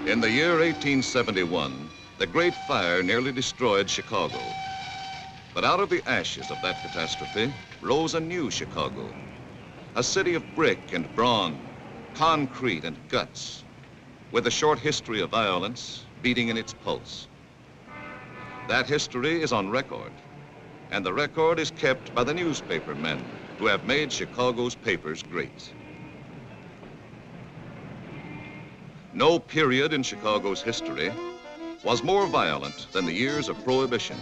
In the year 1871, the Great Fire nearly destroyed Chicago. But out of the ashes of that catastrophe rose a new Chicago, a city of brick and brawn, concrete and guts, with a short history of violence beating in its pulse. That history is on record, and the record is kept by the newspaper men who have made Chicago's papers great. No period in Chicago's history was more violent than the years of Prohibition.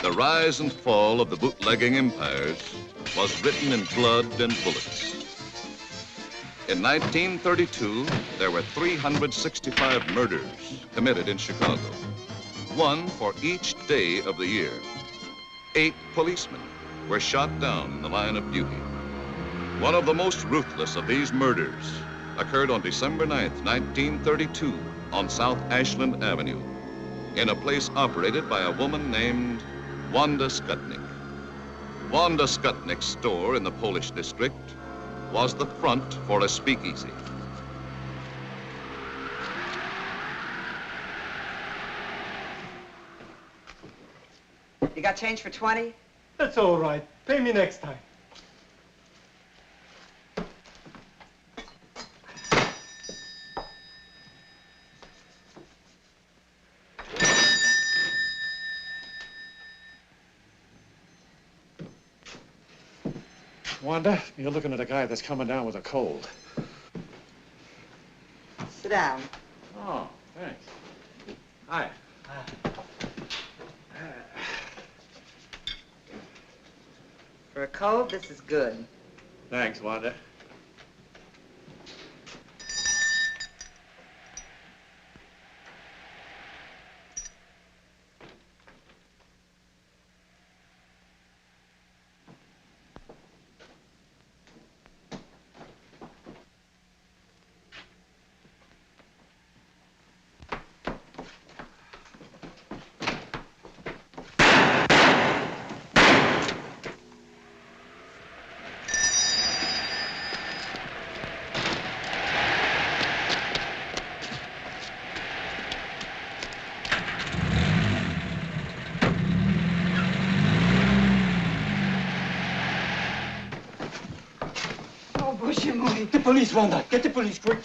The rise and fall of the bootlegging empires was written in blood and bullets. In 1932, there were 365 murders committed in Chicago, one for each day of the year. 8 policemen were shot down in the line of duty. One of the most ruthless of these murders occurred on December 9th, 1932, on South Ashland Avenue, in a place operated by a woman named Wanda Skutnik. Wanda Skutnik's store in the Polish district was the front for a speakeasy. You got change for 20? That's all right. Pay me next time. Wanda, you're looking at a guy that's coming down with a cold. Sit down. Oh, thanks. Hi. For a cold, this is good. Thanks, Wanda. Get the police, Wanda. Get the police, quick.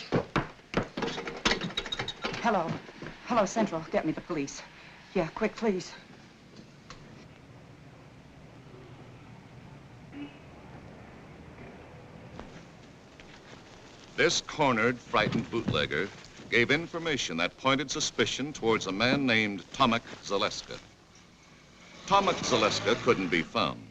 Hello. Hello, Central. Get me the police. Yeah, quick, please. This cornered, frightened bootlegger gave information that pointed suspicion towards a man named Tomek Zaleska. Tomek Zaleska couldn't be found,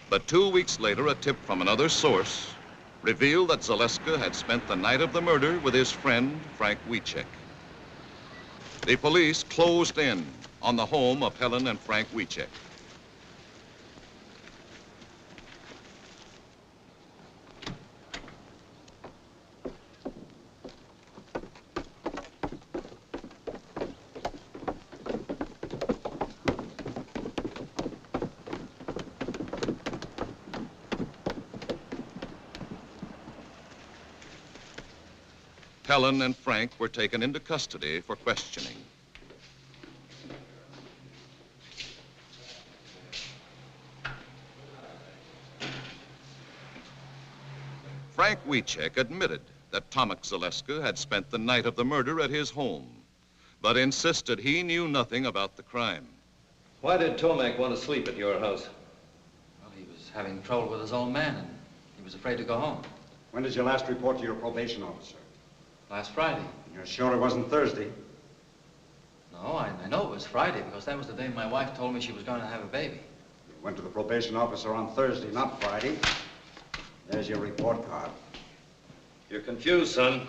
but 2 weeks later, a tip from another source revealed that Zaleska had spent the night of the murder with his friend, Frank Wiecek. The police closed in on the home of Helen and Frank Wiecek. Helen and Frank were taken into custody for questioning. Frank Wiecek admitted that Tomek Zaleska had spent the night of the murder at his home, but insisted he knew nothing about the crime. Why did Tomek want to sleep at your house? Well, he was having trouble with his old man, and he was afraid to go home. When did you last report to your probation officer? Last Friday. You're sure it wasn't Thursday? No, I know it was Friday because that was the day my wife told me she was going to have a baby. You went to the probation officer on Thursday, not Friday. There's your report card. You're confused, son.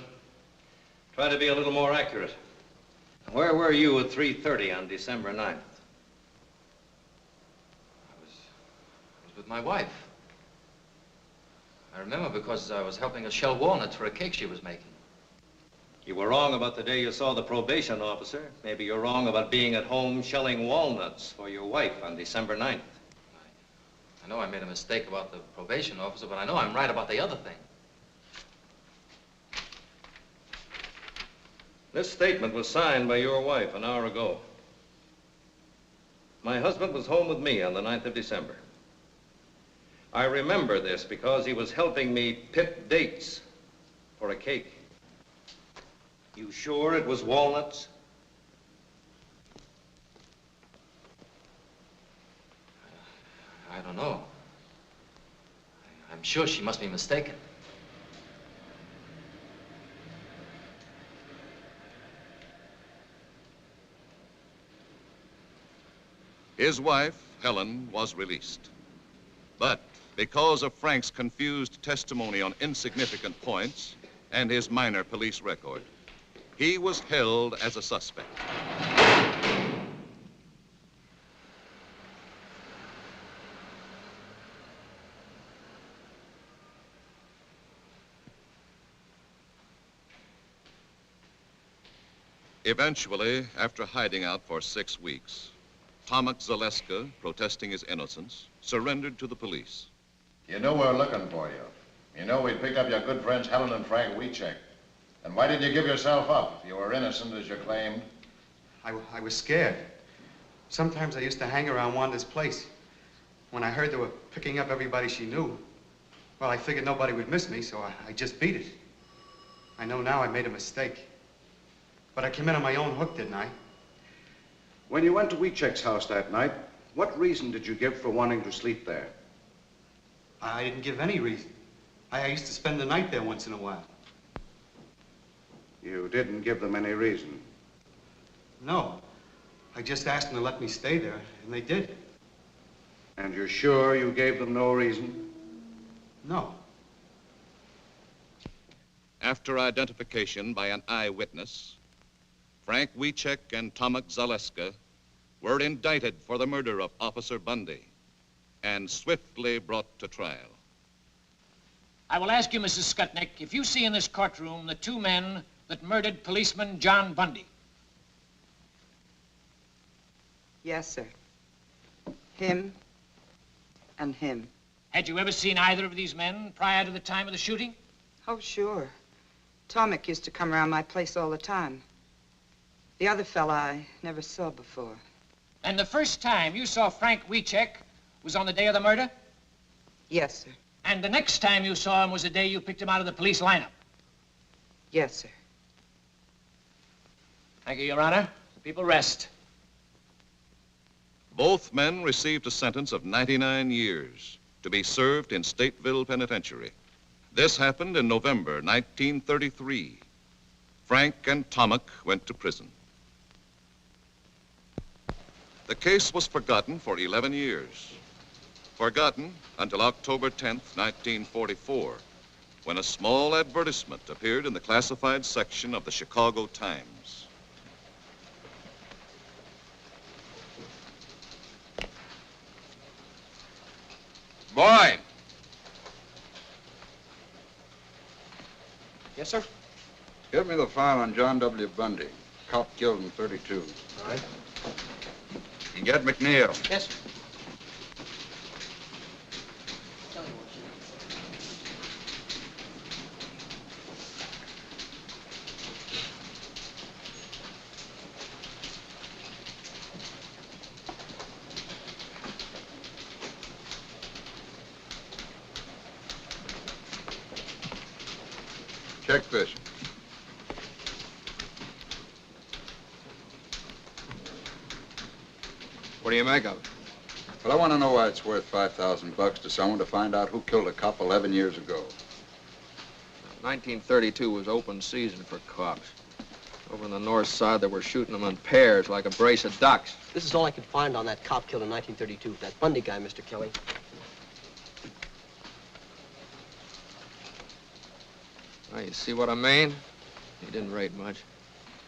Try to be a little more accurate. Where were you at 3:30 on December 9th? I was with my wife. I remember because I was helping her shell walnuts for a cake she was making. You were wrong about the day you saw the probation officer. Maybe you're wrong about being at home shelling walnuts for your wife on December 9th. I know I made a mistake about the probation officer, but I know I'm right about the other thing. This statement was signed by your wife an hour ago. My husband was home with me on the 9th of December. I remember this because he was helping me pick dates for a cake. You sure it was walnuts? I don't know. I'm sure she must be mistaken. His wife, Helen, was released. But because of Frank's confused testimony on insignificant points and his minor police record, he was held as a suspect. Eventually, after hiding out for 6 weeks, Tomek Zaleska, protesting his innocence, surrendered to the police. You knew we were looking for you. You know we'd picked up your good friends Helen and Frank Wiecek. And why did you give yourself up if you were innocent as you claimed? I was scared. Sometimes I used to hang around Wanda's place. When I heard they were picking up everybody she knew, well, I figured nobody would miss me, so I just beat it. I know now I made a mistake. But I came in on my own hook, didn't I? When you went to Wiecek's house that night, what reason did you give for wanting to sleep there? I didn't give any reason. I used to spend the night there once in a while. You didn't give them any reason? No. I just asked them to let me stay there, and they did. And you're sure you gave them no reason? No. After identification by an eyewitness, Frank Wiecek and Tomek Zaleska were indicted for the murder of Officer Bundy and swiftly brought to trial. I will ask you, Mrs. Skutnik, if you see in this courtroom the 2 men that murdered policeman John Bundy. Yes, sir. Him and him. Had you ever seen either of these men prior to the time of the shooting? Oh, sure. Tomek used to come around my place all the time. The other fella I never saw before. And the first time you saw Frank Wiecek was on the day of the murder? Yes, sir. And the next time you saw him was the day you picked him out of the police lineup? Yes, sir. Thank you, Your Honor. The people rest. Both men received a sentence of 99 years to be served in Stateville Penitentiary. This happened in November 1933. Frank and Tomek went to prison. The case was forgotten for 11 years. Forgotten until October 10th, 1944, when a small advertisement appeared in the classified section of the Chicago Times. Boy! Yes, sir? Give me the file on John W. Bundy, cop killed in 32. All right. And get McNeal. Yes, sir. Check this. What do you make of it? Well, I want to know why it's worth $5,000 to someone to find out who killed a cop 11 years ago. 1932 was open season for cops. Over on the north side, they were shooting them in pairs like a brace of ducks. This is all I could find on that cop killed in 1932, that Bundy guy, Mr. Kelly. Now, you see what I mean? He didn't rate much.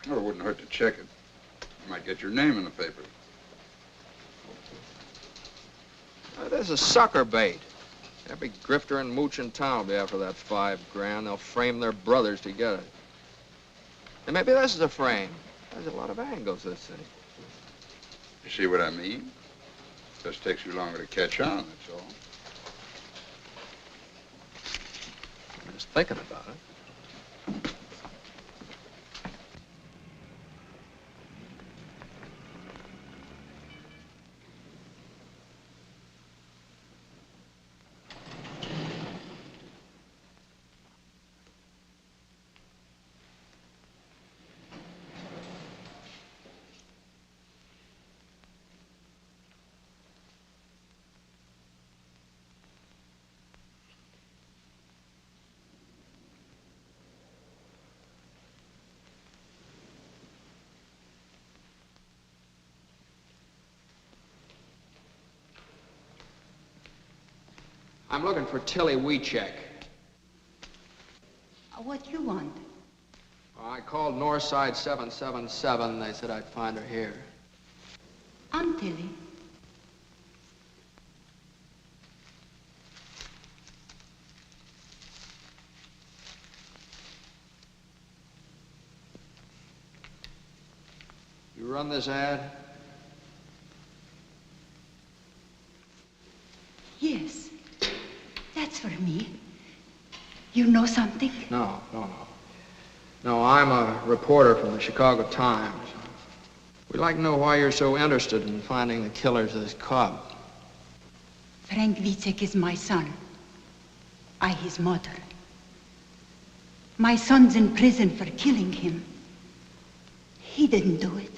Well, it wouldn't hurt to check it. You might get your name in the paper. This is sucker bait. Every grifter and mooch in town will be after that $5 grand. They'll frame their brothers to get it. And maybe this is a frame. There's a lot of angles to this thing. You see what I mean? Just takes you longer to catch on, that's all. I'm just thinking about it. I'm looking for Tilly Weecheck. What you want? I called Northside 777. They said I'd find her here. I'm Tilly. You run this ad? Yes. That's for me. You know something? No. No, I'm a reporter from the Chicago Times. We'd like to know why you're so interested in finding the killers of this cop. Frank Wiecek is my son. I his mother. My son's in prison for killing him. He didn't do it.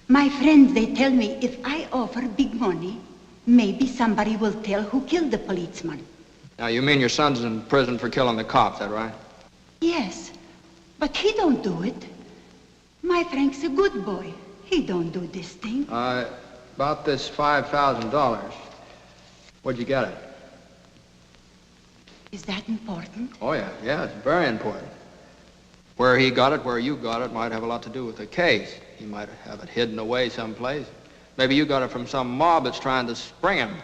My friends, they tell me if I offer big money, maybe somebody will tell who killed the policeman. Now, you mean your son's in prison for killing the cop, is that right? Yes, but he don't do it. My Frank's a good boy. He don't do this thing. About this $5,000. Where'd you get it? Is that important? Oh, yeah, it's very important. Where he got it, where you got it, might have a lot to do with the case. He might have it hidden away someplace. Maybe you got it from some mob that's trying to spring him.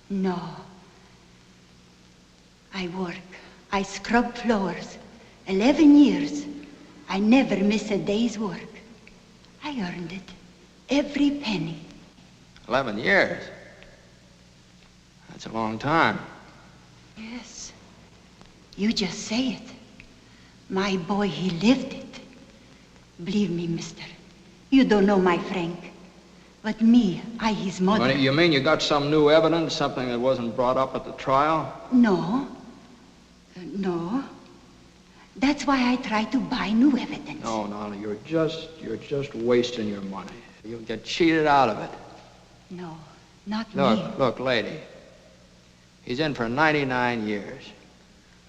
No. I work. I scrub floors. 11 years. I never miss a day's work. I earned it. Every penny. 11 years? That's a long time. Yes. You just say it. My boy, he lived it. Believe me, mister. You don't know my Frank. But me, I his mother. You mean you got some new evidence, something that wasn't brought up at the trial? No. That's why I try to buy new evidence. No, you're just wasting your money. You'll get cheated out of it. No, not me. Look, lady. He's in for 99 years.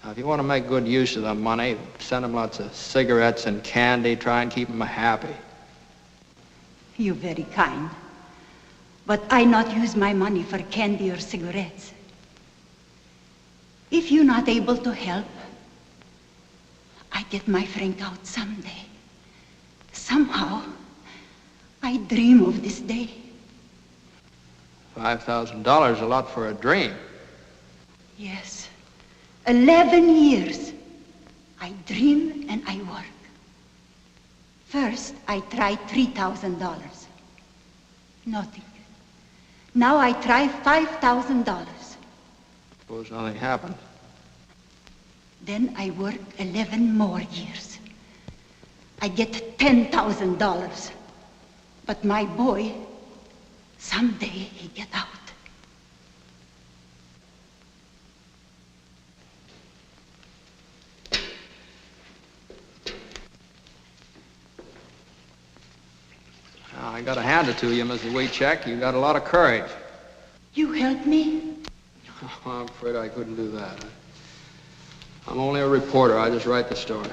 Now, if you want to make good use of the money, send him lots of cigarettes and candy, try and keep him happy. You're very kind. But I not use my money for candy or cigarettes. If you're not able to help, I get my Frank out someday. Somehow, I dream of this day. $5,000 a lot for a dream. Yes. 11 years. I dream and I work. First, I tried $3,000. Nothing. Now I try $5,000. Suppose nothing happened. Then I work 11 more years. I get $10,000. But my boy, someday he get out. I gotta hand it to you, Mrs. Weecheck. You got a lot of courage. You help me? Oh, I'm afraid I couldn't do that. I'm only a reporter. I just write the story.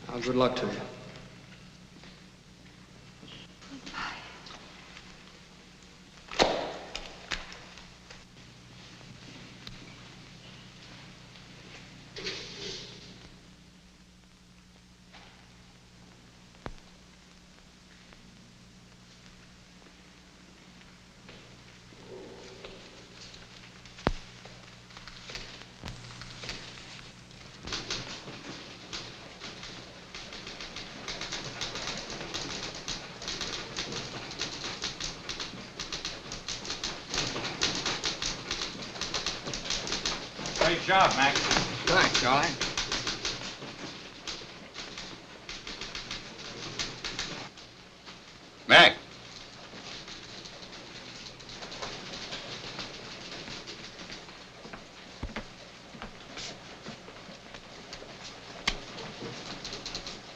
Now, good luck to you. Great job, Mac. Thanks, Charlie. Mac.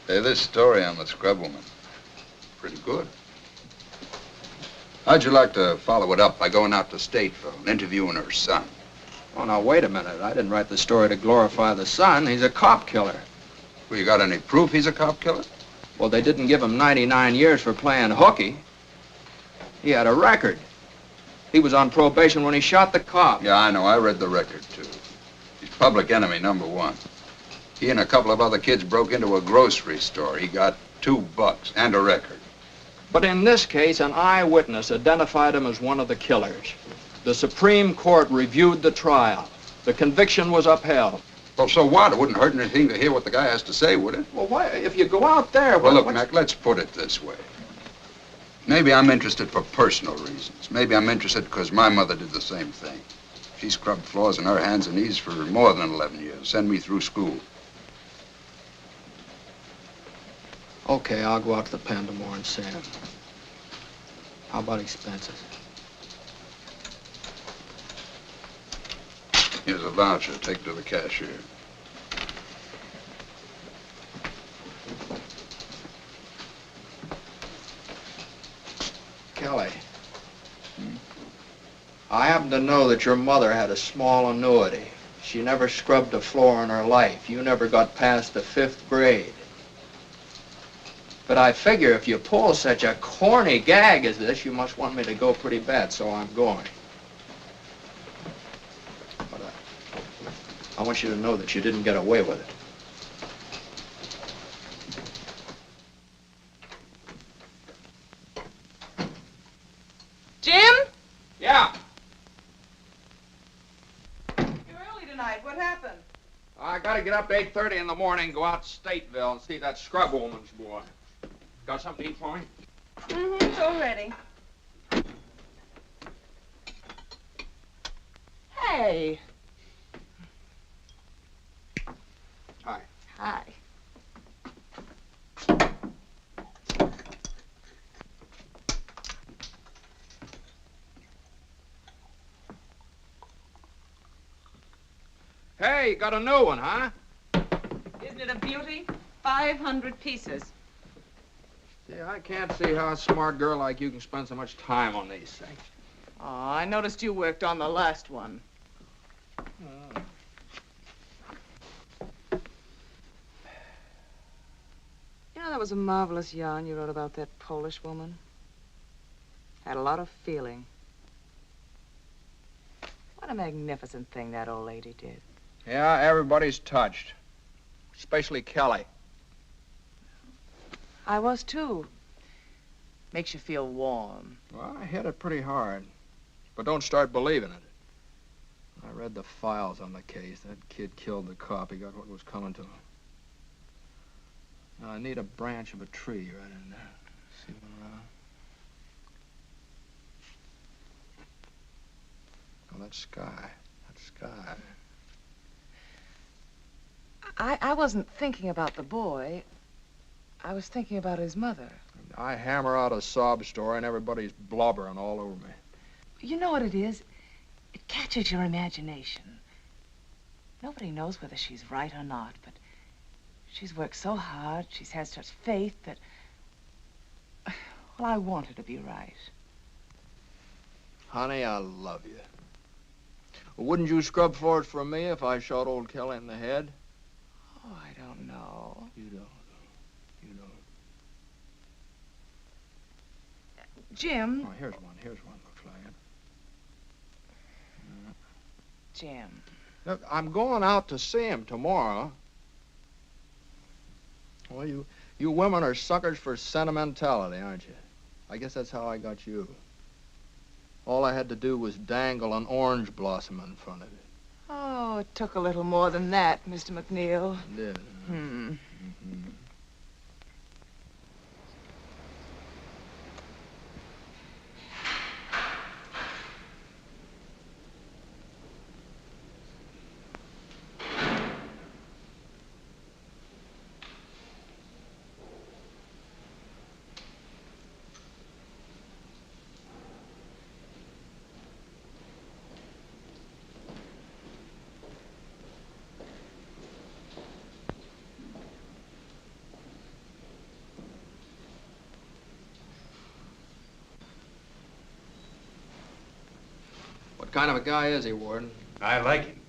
Hey, this story on the scrub woman, pretty good. How'd you like to follow it up by going out to Stateville and interviewing her son? Oh, now, wait a minute. I didn't write the story to glorify the son. He's a cop killer. Well, you got any proof he's a cop killer? Well, they didn't give him 99 years for playing hooky. He had a record. He was on probation when he shot the cop. Yeah, I know. I read the record, too. He's public enemy #1. He and a couple of other kids broke into a grocery store. He got $2 and a record. But in this case, an eyewitness identified him as one of the killers. The Supreme Court reviewed the trial. The conviction was upheld. Well, so what? It wouldn't hurt anything to hear what the guy has to say, would it? Well, why, if you go out there... Well, look, Mac, let's put it this way. Maybe I'm interested for personal reasons. Maybe I'm interested because my mother did the same thing. She scrubbed floors on her hands and knees for more than 11 years. Send me through school. Okay, I'll go out to the pen tomorrow and see him. How about expenses? Here's a voucher. Take it to the cashier. Kelly. I happen to know that your mother had a small annuity. She never scrubbed a floor in her life. You never got past the 5th grade. But I figure if you pull such a corny gag as this, you must want me to go pretty bad, so I'm going. But I want you to know that you didn't get away with it. Jim? Yeah. You're early tonight. What happened? I gotta get up at 8:30 in the morning, go out to Stateville and see that scrub woman's boy. Got something to eat for me? Mm-hmm, it's all ready. Hey. Hi. Hi. Hey, you got a new one, huh? Isn't it a beauty? 500 pieces. Yeah, I can't see how a smart girl like you can spend so much time on these things. Oh, I noticed you worked on the last one. You know, that was a marvelous yarn you wrote about that Polish woman. Had a lot of feeling. What a magnificent thing that old lady did. Yeah, everybody's touched. Especially Kelly. I was, too. Makes you feel warm. Well, I hit it pretty hard. But don't start believing it. I read the files on the case. That kid killed the cop. He got what was coming to him. Now, I need a branch of a tree right in there. See one around? Oh, that sky. That sky. I wasn't thinking about the boy. I was thinking about his mother. I hammer out a sob story and everybody's blubbering all over me. You know what it is? It catches your imagination. Nobody knows whether she's right or not, but she's worked so hard, she's had such faith that, well, I want her to be right. Honey, I love you. Wouldn't you scrub floors for me if I shot old Kelly in the head? Oh, I don't know. You don't. You don't. Jim. Oh, here's one. Here's one. Looks like it. Jim. Look, I'm going out to see him tomorrow. Well, you women are suckers for sentimentality, aren't you? I guess that's how I got you. All I had to do was dangle an orange blossom in front of you. Oh, it took a little more than that, Mr. McNeal. It did. Hmm. What kind of a guy is he, Warden? I like him.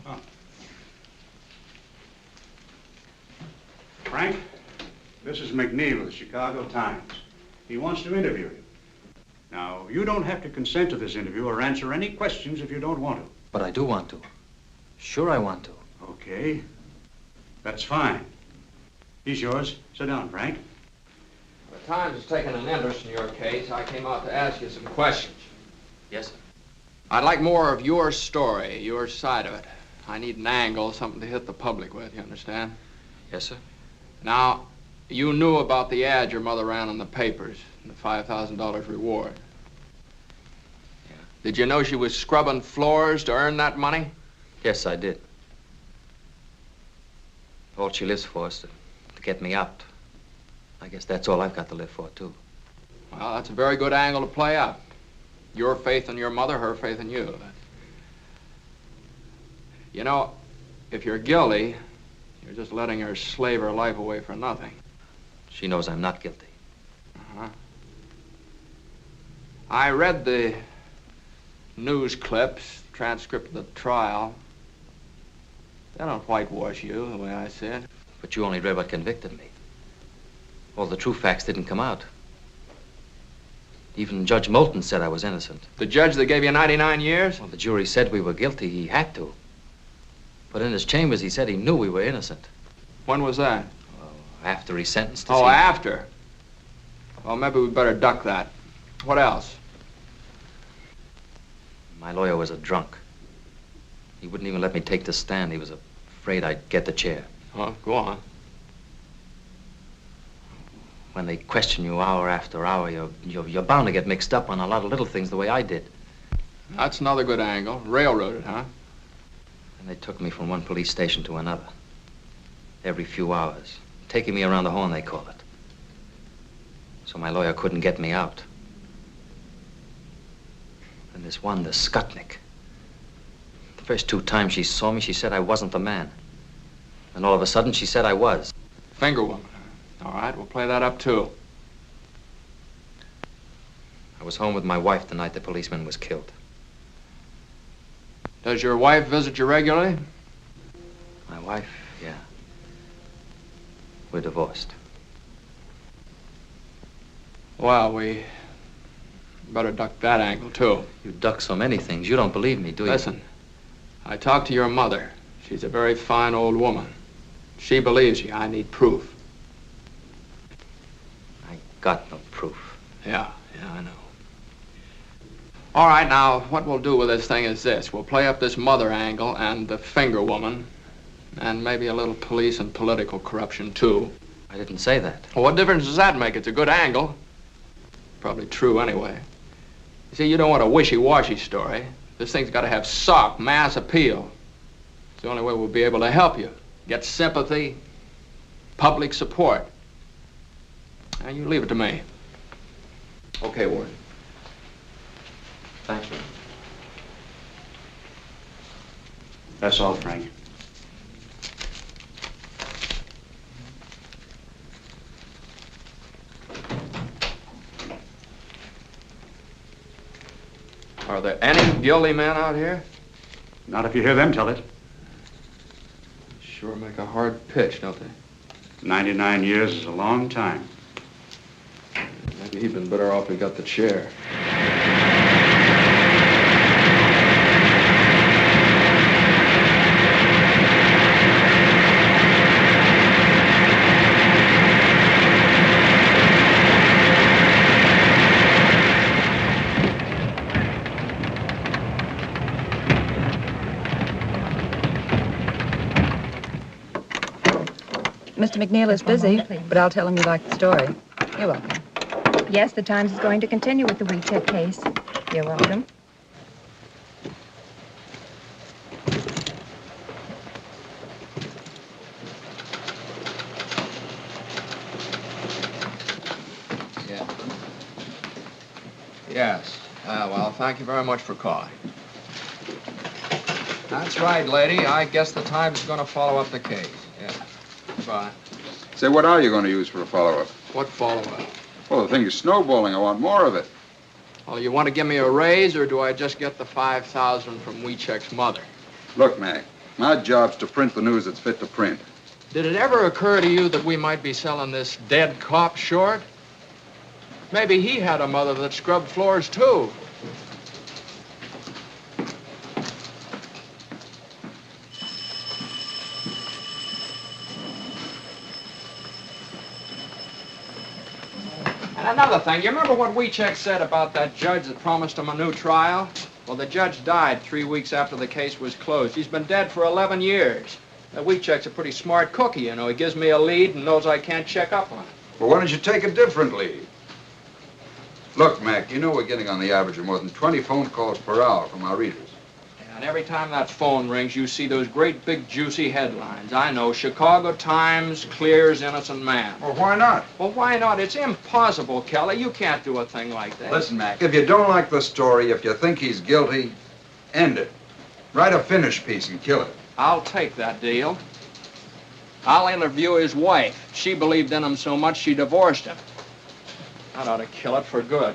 Oh. Frank, this is McNeal of the Chicago Times. He wants to interview you. Now, Now, you don't have to consent to this interview or answer any questions if you don't want to. But I do want to. Sure I want to. Okay. That's fine. He's yours. Sit down, Frank. The Times has taken an interest in your case. I came out to ask you some questions. Yes, sir. I'd like more of your story, your side of it. I need an angle, something to hit the public with, you understand? Yes, sir. Now, you knew about the ad your mother ran in the papers, and the $5,000 reward. Yeah. Did you know she was scrubbing floors to earn that money? Yes, I did. All she lives for is to get me out. I guess that's all I've got to live for, too. Well, that's a very good angle to play up. Your faith in your mother, her faith in you. You know, if you're guilty, you're just letting her slave her life away for nothing. She knows I'm not guilty. Uh-huh. I read the news clips, transcript of the trial. They don't whitewash you, the way I see it. But you only read what convicted me. All the true facts didn't come out. Even Judge Moulton said I was innocent. The judge that gave you 99 years? Well, the jury said we were guilty. He had to. But in his chambers, he said he knew we were innocent. When was that? After he sentenced us. Oh, after? Well, maybe we better duck that. What else? My lawyer was a drunk. He wouldn't even let me take the stand. He was afraid I'd get the chair. Oh, go on. When they question you hour after hour, you're bound to get mixed up on a lot of little things the way I did. That's another good angle. Railroaded, huh? And they took me from one police station to another. Every few hours. Taking me around the horn, they call it. So my lawyer couldn't get me out. And this one, the Skutnik. The first 2 times she saw me, she said I wasn't the man. And all of a sudden, she said I was. Finger woman. All right, we'll play that up, too. I was home with my wife the night the policeman was killed. Does your wife visit you regularly? My wife, yeah. We're divorced. Well, we better duck that angle, too. You duck so many things. You don't believe me, do you? Listen, I talked to your mother. She's a very fine old woman. She believes you. I need proof. I got no proof. Yeah, I know. All right, now, what we'll do with this thing is this. We'll play up this mother angle and the finger woman, and maybe a little police and political corruption, too. I didn't say that. Well, what difference does that make? It's a good angle. Probably true, anyway. You see, you don't want a wishy-washy story. This thing's got to have sock, mass appeal. It's the only way we'll be able to help you. Get sympathy, public support. Now, you leave it to me. Okay, Ward. Thank you. That's all, Frank. Are there any guilty men out here? Not if you hear them tell it. Sure make a hard pitch, don't they? 99 years is a long time. Maybe he'd been better off if he got the chair. Mr. McNeal is busy, but I'll tell him you like the story. You're welcome. Yes, the Times is going to continue with the WeCheck case. You're welcome. Yeah. Yes. Well, thank you very much for calling. That's right, lady. I guess the Times is going to follow up the case. Yeah. Goodbye. Say, what are you going to use for a follow-up? What follow-up? Well, the thing is snowballing. I want more of it. Well, you want to give me a raise, or do I just get the $5,000 from WeCheck's mother? Look, Mac, my job's to print the news that's fit to print. Did it ever occur to you that we might be selling this dead cop short? Maybe he had a mother that scrubbed floors, too. And another thing, you remember what Wiechek said about that judge that promised him a new trial? Well, the judge died 3 weeks after the case was closed. He's been dead for 11 years. Wiechek's a pretty smart cookie, you know. He gives me a lead and knows I can't check up on it. Well, why don't you take a different lead? Look, Mac, you know we're getting on the average of more than 20 phone calls per hour from our readers. And every time that phone rings, you see those great big juicy headlines. I know, Chicago Times clears innocent man. Well, why not? Well, why not? It's impossible, Kelly. You can't do a thing like that. Listen, Mac, if you don't like the story, if you think he's guilty, end it. Write a finish piece and kill it. I'll take that deal. I'll interview his wife. She believed in him so much she divorced him. That ought to kill it for good.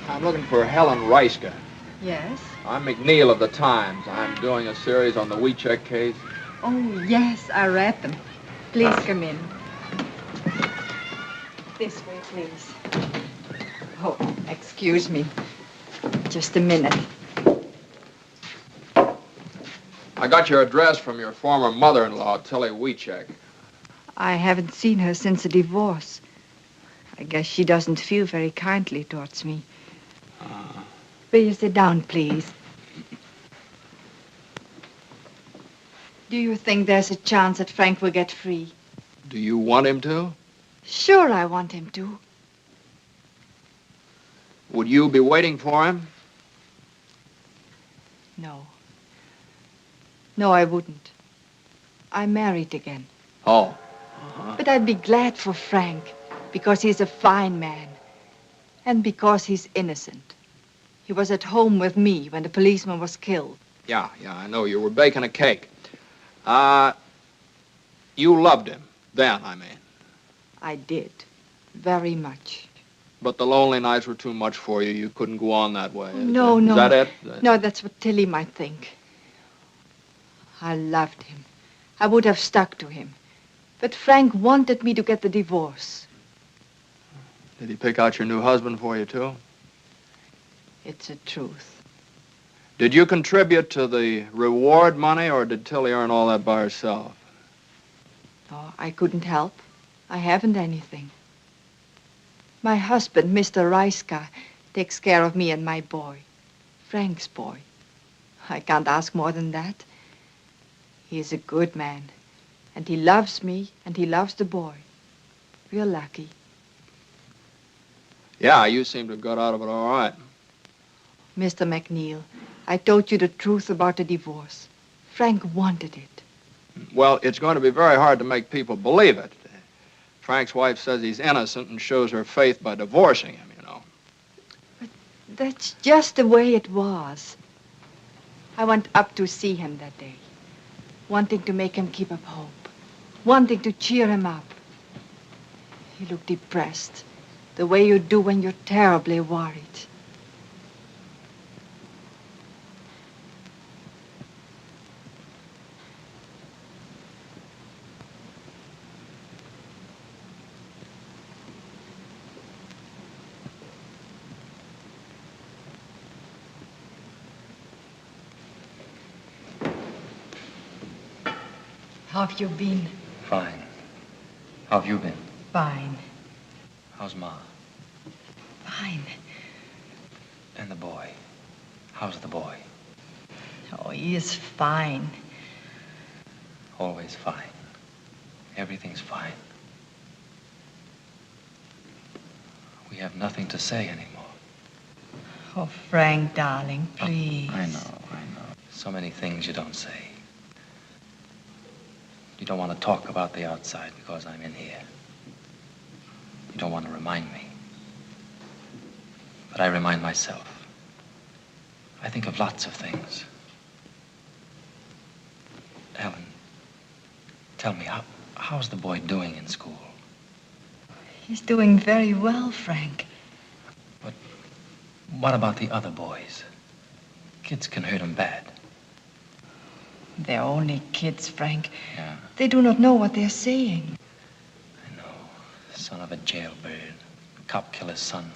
I'm looking for Helen Reiska. Yes? I'm McNeal of the Times. I'm doing a series on the Wiechek case. Oh, yes, I read them. Please come in. This way, please. Oh, excuse me. Just a minute. I got your address from your former mother-in-law, Tilly Wiechek. I haven't seen her since the divorce. I guess she doesn't feel very kindly towards me. Will you sit down, please? Do you think there's a chance that Frank will get free? Do you want him to? Sure, I want him to. Would you be waiting for him? No. No, I wouldn't. I'm married again. Oh. But I'd be glad for Frank, because he's a fine man. And because he's innocent. He was at home with me when the policeman was killed. Yeah, I know. You were baking a cake. You loved him. Then, I mean. I did. Very much. But the lonely nights were too much for you. You couldn't go on that way. No. Is that it? No, that's what Tilly might think. I loved him. I would have stuck to him. But Frank wanted me to get the divorce. Did he pick out your new husband for you, too? It's the truth. Did you contribute to the reward money, or did Tilly earn all that by herself? Oh, I couldn't help. I haven't anything. My husband, Mr. Reiska, takes care of me and my boy. Frank's boy. I can't ask more than that. He is a good man. And he loves me, and he loves the boy. We're lucky. Yeah, you seem to have got out of it all right. Mr. McNeal, I told you the truth about the divorce. Frank wanted it. Well, it's going to be very hard to make people believe it. Frank's wife says he's innocent and shows her faith by divorcing him, you know. But that's just the way it was. I went up to see him that day, wanting to make him keep up hope, wanting to cheer him up. He looked depressed, the way you do when you're terribly worried. How have you been? Fine. How have you been? Fine. How's Ma? Fine. And the boy? How's the boy? Oh, he is fine. Always fine. Everything's fine. We have nothing to say anymore. Oh, Frank, darling, please. I know. So many things you don't say. You don't want to talk about the outside because I'm in here. You don't want to remind me. But I remind myself. I think of lots of things. Ellen, tell me, how's the boy doing in school? He's doing very well, Frank. What about the other boys? Kids can hurt him bad. They're only kids, Frank. Yeah. They do not know what they're saying. Son of a jailbird. Cop killer's son.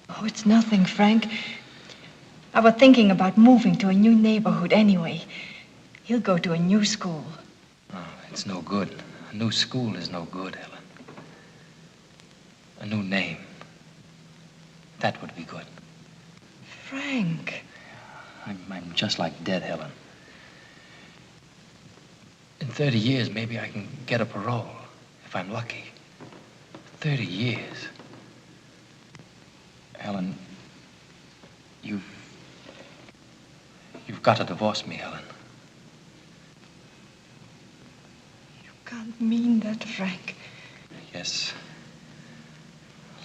Oh, it's nothing, Frank. I was thinking about moving to a new neighborhood anyway. He'll go to a new school. Oh, it's no good. A new school is no good, Helen. A new name. That would be good. Frank. I'm just like dead, Helen. In 30 years, maybe I can get a parole, if I'm lucky. 30 years. Helen, you've got to divorce me, Helen. You can't mean that, Frank. Yes.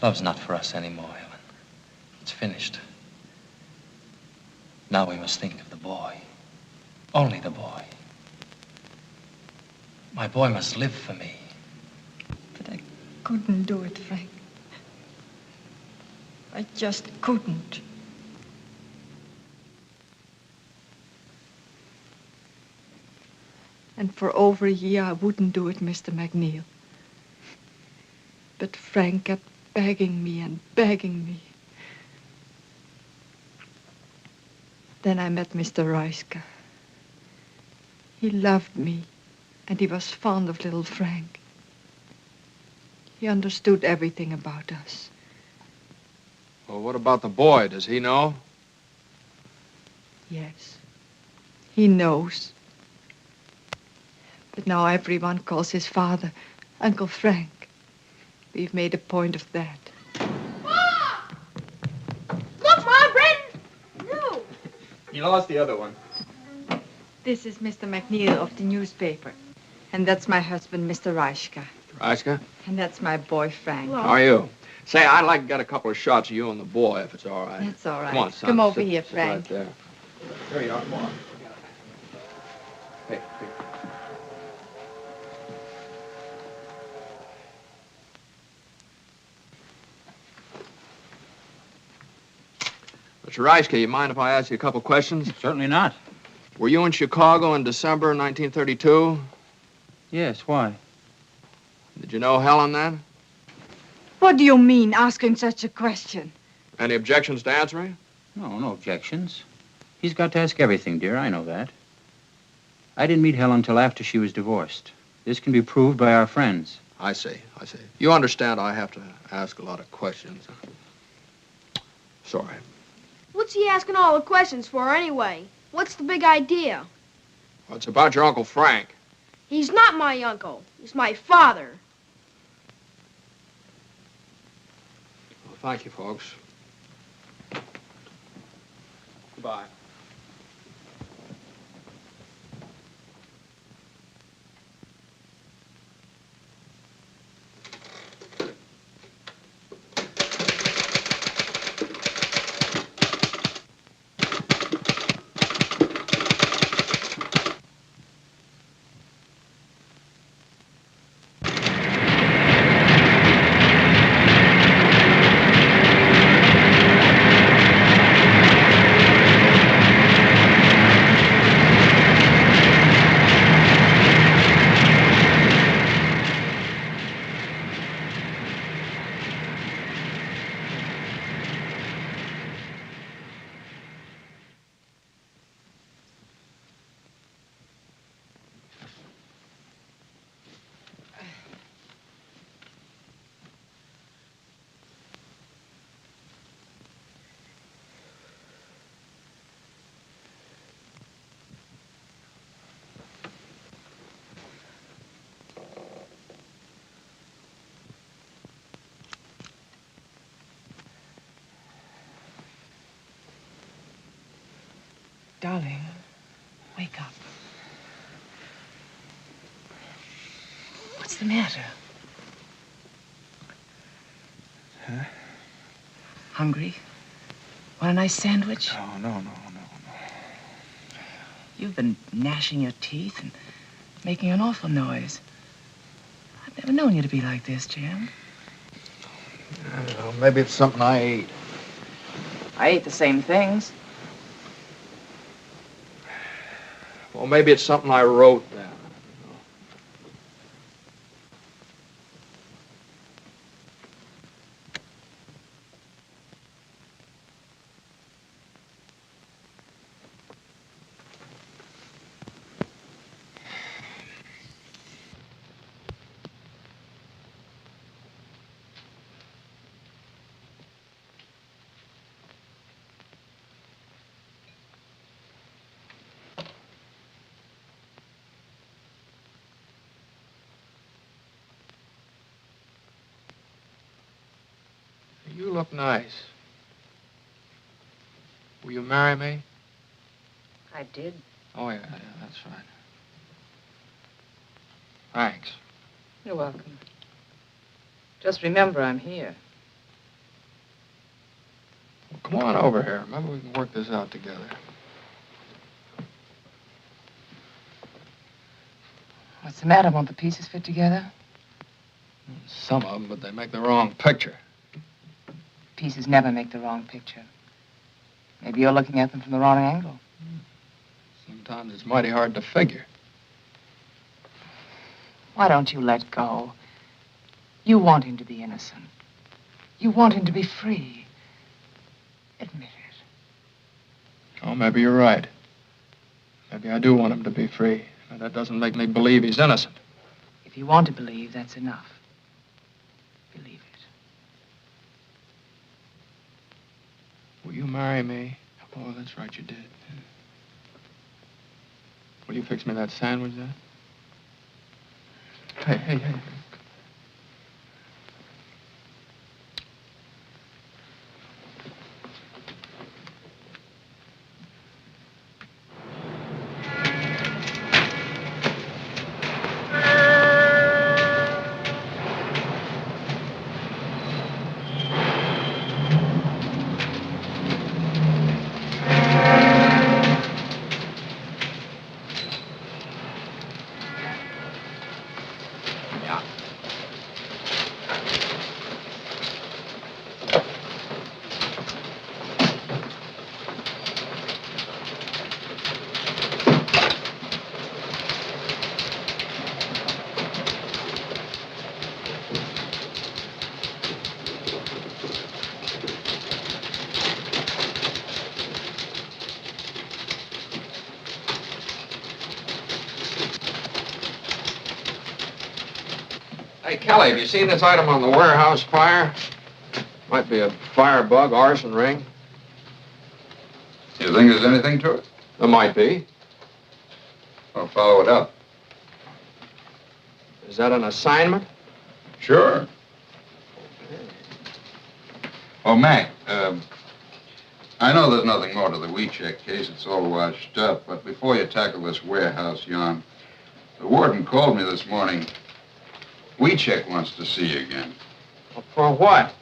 Love's not for us anymore, Helen. It's finished. Now we must think of the boy. Only the boy. My boy must live for me. But I couldn't do it, Frank. I just couldn't. And for over a year, I wouldn't do it, Mr. McNeal. But Frank kept begging me and begging me. Then I met Mr. Reiska. He loved me, and he was fond of little Frank. He understood everything about us. Well, what about the boy? Does he know? Yes, he knows. But now everyone calls his father Uncle Frank. We've made a point of that. Look, Mom, Brandon! No! You lost the other one. This is Mr. McNeal of the newspaper. And that's my husband, Mr. Reiska. Reiska? And that's my boy, Frank. How are you? Say, I'd like to get a couple of shots of you and the boy, if it's all right. That's all right. Come on, son. Come over Sit- here, sit right Frank. there. There you are, Mom. Hey. Mr. Reiska, you mind if I ask you a couple questions? Certainly not. Were you in Chicago in December 1932? Yes, why? Did you know Helen then? What do you mean, asking such a question? Any objections to answering? No objections. He's got to ask everything, dear. I know that. I didn't meet Helen until after she was divorced. This can be proved by our friends. I see. You understand I have to ask a lot of questions. Sorry. What's he asking all the questions for anyway? What's the big idea? Well, it's about your Uncle Frank. He's not my uncle. He's my father. Well, thank you, folks. Goodbye. Darling, wake up. What's the matter? Huh? Hungry? Want a nice sandwich? No. You've been gnashing your teeth and making an awful noise. I've never known you to be like this, Jim. I don't know. Maybe it's something I ate. I ate the same things. Well, maybe it's something I wrote down. You look nice. Will you marry me? I did. Oh, yeah, that's right. Thanks. You're welcome. Just remember I'm here. Well, come on over here. Maybe we can work this out together. What's the matter? Won't the pieces fit together? Some of them, but they make the wrong picture. Pieces never make the wrong picture. Maybe you're looking at them from the wrong angle. Sometimes it's mighty hard to figure. Why don't you let go? You want him to be innocent. You want him to be free. Admit it. Oh, maybe you're right. Maybe I do want him to be free. But that doesn't make me believe he's innocent. If you want to believe, that's enough. Believe it. Will you marry me? Oh, that's right, you did. Will you fix me that sandwich then? Hey. Hey, Kelly, have you seen this item on the warehouse fire? Might be a firebug, arson ring. You think there's anything to it? There might be. I'll follow it up. Is that an assignment? Sure. Oh, Mac, I know there's nothing more to the WeCheck case. It's all washed up. But before you tackle this warehouse yarn, the warden called me this morning. WeCheck wants to see you again. Well, for what?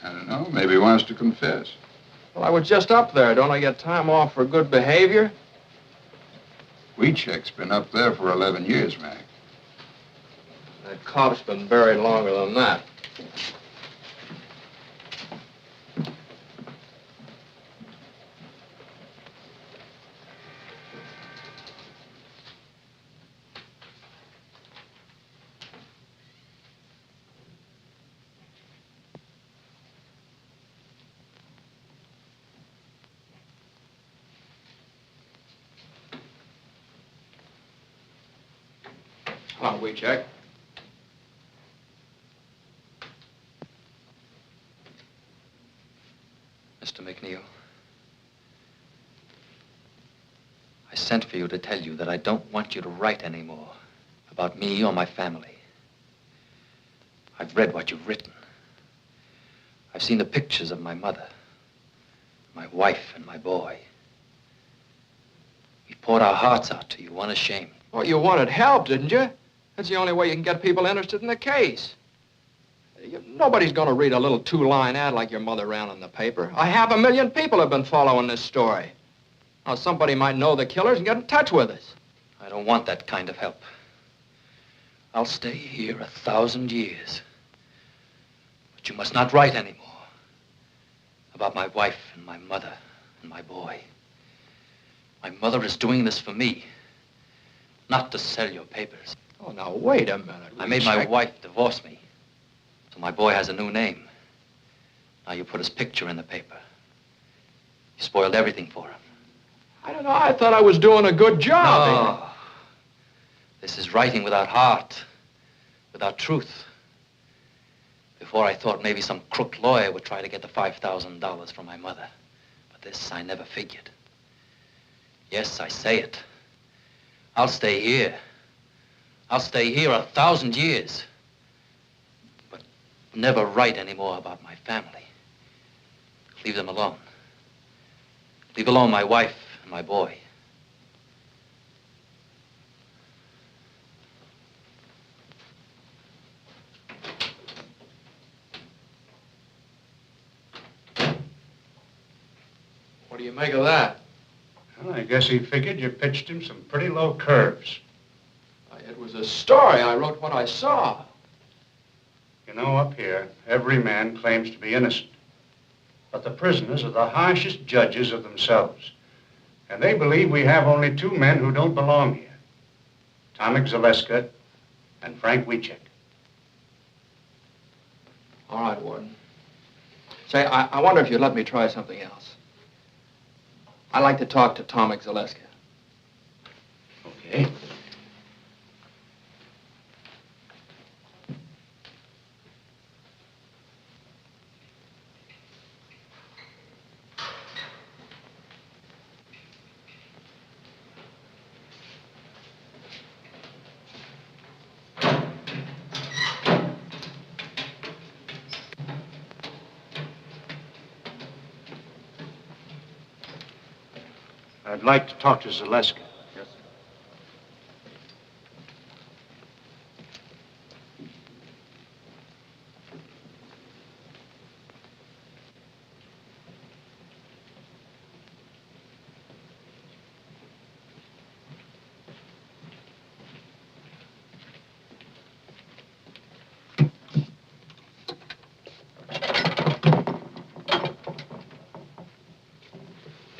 I don't know. Maybe he wants to confess. Well, I was just up there. Don't I get time off for good behavior? WeCheck's been up there for 11 years, Mac. That cop's been buried longer than that. Hello, WeCheck. Mr. McNeal, I sent for you to tell you that I don't want you to write anymore about me or my family. I've read what you've written. I've seen the pictures of my mother, my wife, and my boy. We poured our hearts out to you, unashamed. Well, you wanted help, didn't you? That's the only way you can get people interested in the case. Nobody's going to read a little two-line ad like your mother ran in the paper. 500,000 people have been following this story. Now, somebody might know the killers and get in touch with us. I don't want that kind of help. I'll stay here 1,000 years. But you must not write anymore about my wife and my mother and my boy. My mother is doing this for me, not to sell your papers. Oh, now, wait a minute. I made my wife divorce me, so my boy has a new name. Now you put his picture in the paper. You spoiled everything for him. I don't know. I thought I was doing a good job. No. This is writing without heart, without truth. Before I thought maybe some crook lawyer would try to get the $5,000 from my mother. But this I never figured. Yes, I say it. I'll stay here. I'll stay here 1,000 years. But never write anymore about my family. Leave them alone. Leave alone my wife and my boy. What do you make of that? Well, I guess he figured you pitched him some pretty low curves. It was a story. I wrote what I saw. You know, up here, every man claims to be innocent. But the prisoners are the harshest judges of themselves. And they believe we have only two men who don't belong here. Tomek Zaleska and Frank Wiecek. All right, Warden. Say, I wonder if you'd let me try something else. I'd like to talk to Tomek Zaleska. Okay. I'd like to talk to Zaleska. Yes, sir.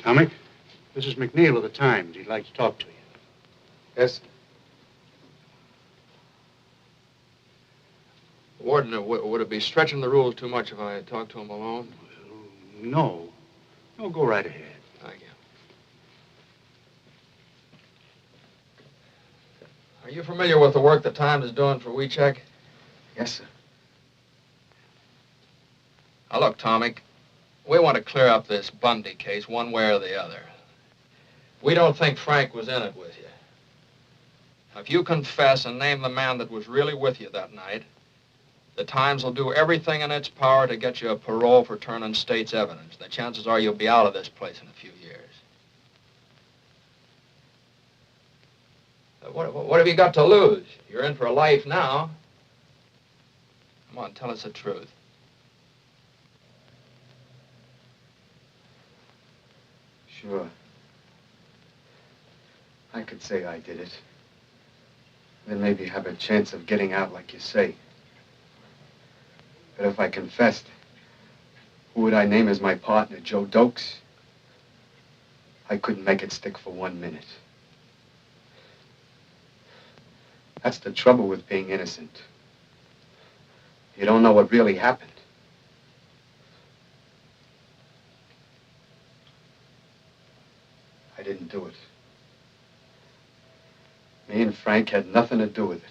Tomek, this is McNeal of the Times. He'd like to talk to you. Yes, sir. Warden, would it be stretching the rules too much if I talked to him alone? No. No, go right ahead. Thank you. Are you familiar with the work the Times is doing for Wiecek? Yes, sir. Now, look, Tomek, we want to clear up this Bundy case one way or the other. We don't think Frank was in it with you. Now, if you confess and name the man that was really with you that night, the Times will do everything in its power to get you a parole for turning state's evidence. The chances are you'll be out of this place in a few years. What have you got to lose? You're in for a life now. Come on, tell us the truth. Sure. I could say I did it. Then maybe have a chance of getting out like you say. But if I confessed, who would I name as my partner? Joe Dokes? I couldn't make it stick for 1 minute. That's the trouble with being innocent. You don't know what really happened. I didn't do it. Me and Frank had nothing to do with it.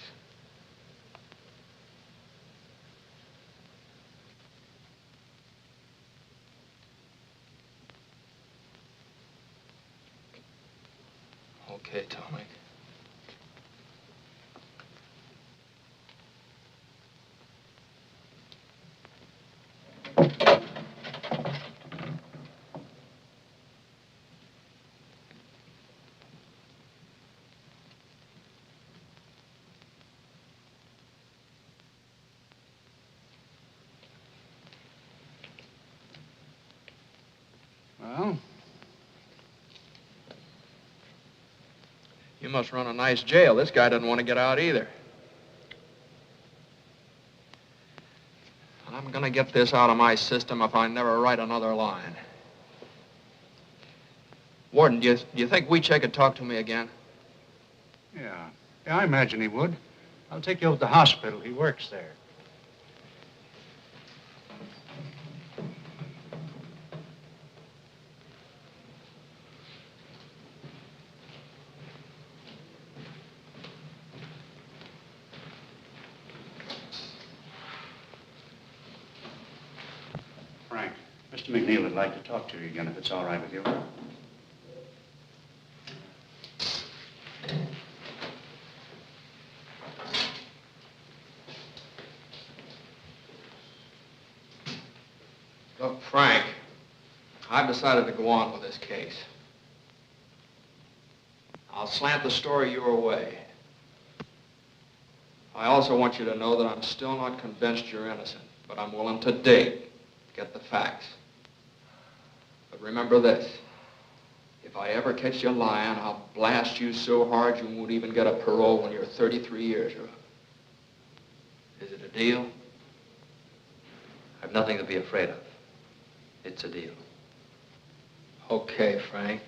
Okay, Tomek. Well? You must run a nice jail. This guy doesn't want to get out either. I'm gonna get this out of my system if I never write another line. Warden, do you think Weechek could talk to me again? Yeah, I imagine he would. I'll take you over to the hospital. He works there. Frank, Mr. McNeal would like to talk to you again, if it's all right with you. Look, Frank, I've decided to go on with this case. I'll slant the story your way. I also want you to know that I'm still not convinced you're innocent, but I'm willing to dig, get the facts. But remember this, if I ever catch you lying, I'll blast you so hard you won't even get a parole when you're 33 years up. Is it a deal? I've nothing to be afraid of. It's a deal. Okay, Frank.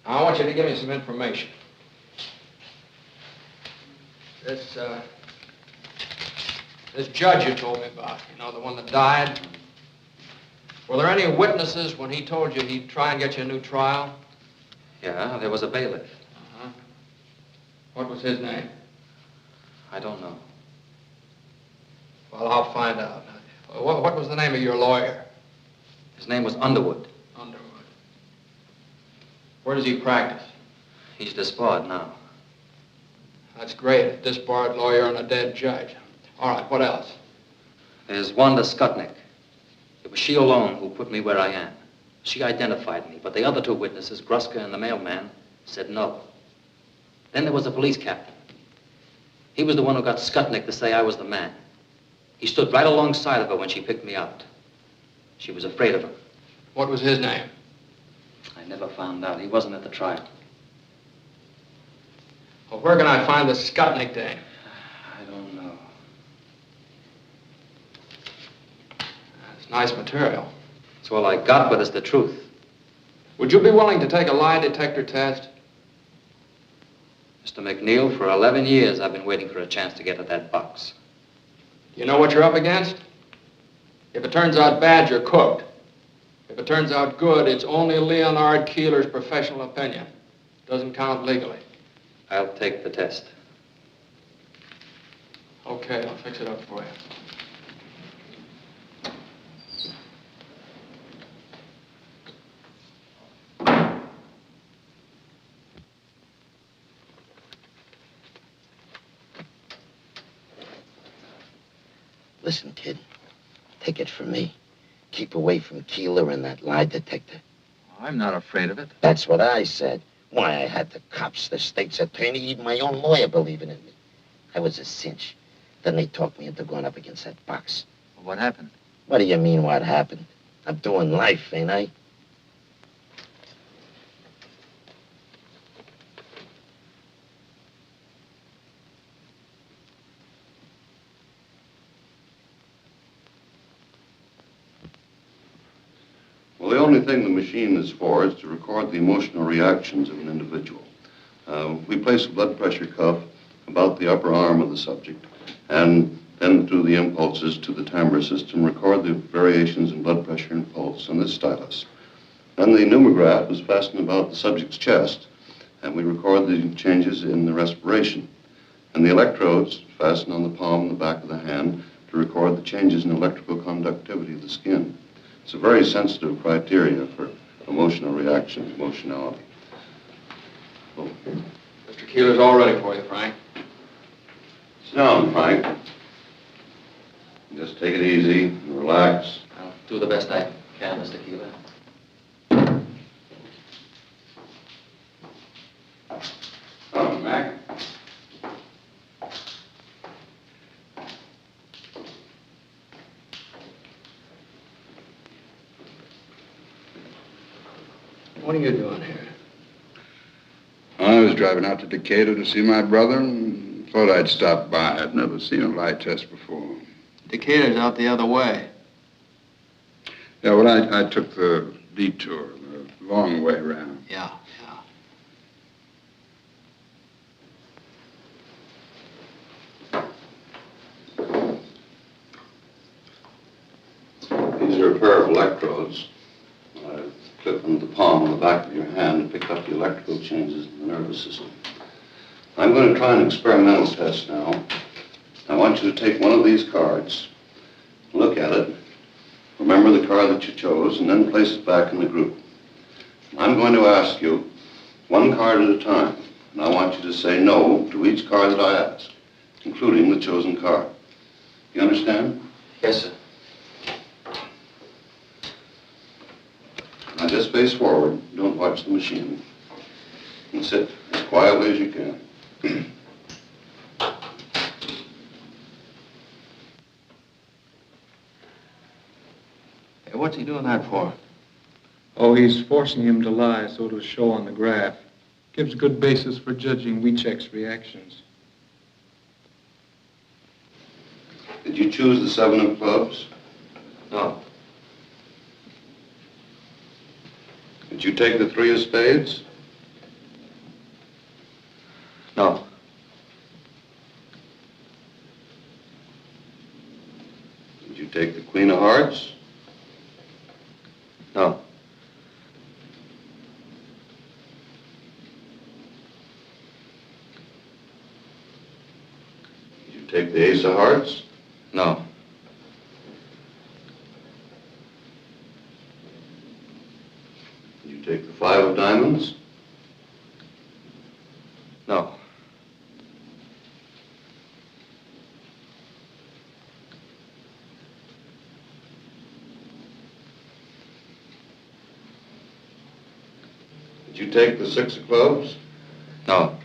Now, I want you to give me some information. This judge you told me about, you know, the one that died. Were there any witnesses when he told you he'd try and get you a new trial? Yeah, there was a bailiff. Uh-huh. What was his name? I don't know. Well, I'll find out. What was the name of your lawyer? His name was Underwood. Underwood. Where does he practice? He's disbarred now. That's great. A disbarred lawyer and a dead judge. All right, what else? There's Wanda Skutnik. It was she alone who put me where I am. She identified me, but the other two witnesses, Gruska and the mailman, said no. Then there was the police captain. He was the one who got Skutnik to say I was the man. He stood right alongside of her when she picked me out. She was afraid of him. What was his name? I never found out. He wasn't at the trial. Well, where can I find the Skutnik dame? I don't know. That's nice material. It's all I got, but it's the truth. Would you be willing to take a lie detector test? Mr. McNeal, for 11 years, I've been waiting for a chance to get at that box. You know what you're up against? If it turns out bad, you're cooked. If it turns out good, it's only Leonard Keeler's professional opinion. Doesn't count legally. I'll take the test. Okay, I'll fix it up for you. Listen, kid, take it from me. Keep away from Keeler and that lie detector. I'm not afraid of it. That's what I said. Why, I had the cops, the state's attorney, even my own lawyer believing in me. I was a cinch. Then they talked me into going up against that box. Well, what happened? What do you mean, what happened? I'm doing life, ain't I? Well, the only thing the machine is for is to record the emotional reactions of an individual. We place a blood pressure cuff about the upper arm of the subject, and then through the impulses to the timbre system, record the variations in blood pressure and pulse on this stylus. Then the pneumograph is fastened about the subject's chest, and we record the changes in the respiration. And the electrodes fasten on the palm and the back of the hand to record the changes in electrical conductivity of the skin. It's a very sensitive criteria for emotional reaction, emotionality. Oh. Mr. Keeler's all ready for you, Frank. Sit down, Frank. Just take it easy and relax. I'll do the best I can, Mr. Keeler. Come, Mac. What are you doing here? I was driving out to Decatur to see my brother and thought I'd stop by. I'd never seen a lie test before. Decatur's out the other way. Yeah, well, I took the detour, the long way around. Yeah. These are a pair of electrodes. I clip them to the palm on the back of your hand to pick up the electrical changes in the nervous system. I'm going to try an experimental test now. I want you to take one of these cards, look at it, remember the card that you chose, and then place it back in the group. I'm going to ask you one card at a time, and I want you to say no to each card that I ask, including the chosen card. You understand? Yes, sir. Now just face forward, don't watch the machine, and sit as quietly as you can. Hey, what's he doing that for? Oh, he's forcing him to lie so it'll show on the graph. Gives good basis for judging Wiechek's reactions. Did you choose the 7 of clubs? No. Did you take the 3 of spades? No. Did you take the Queen of Hearts? No. Did you take the Ace of Hearts? No. Did you take the 5 of Diamonds? No. Did you take the 6 of clubs? No.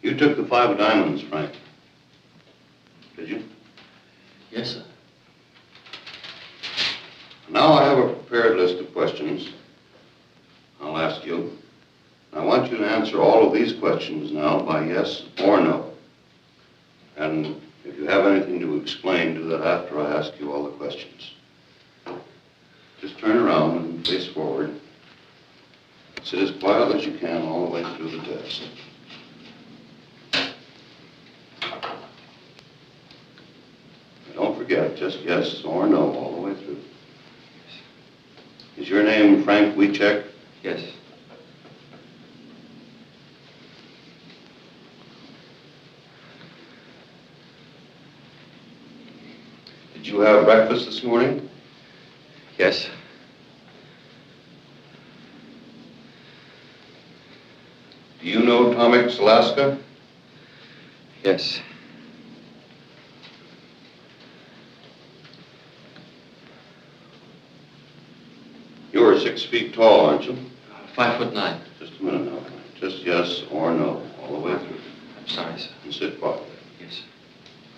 You took the 5 of Diamonds, Frank. Did you? Yes, sir. Now I have a prepared list of questions I'll ask you. I want you to answer all of these questions now by yes or no. And if you have anything to explain, do that after I ask you all the questions. Just turn around and face forward. Sit as quiet as you can all the way through the test. Don't forget, just yes or no all the way through. Is your name Frank Wiechek? Yes. Did you have breakfast this morning? Yes. Do you know Tomek Alaska? Yes. You are 6 feet tall, aren't you? 5'9". Just a minute now. Just yes or no, all the way through. I'm sorry, sir. And sit quietly. Yes.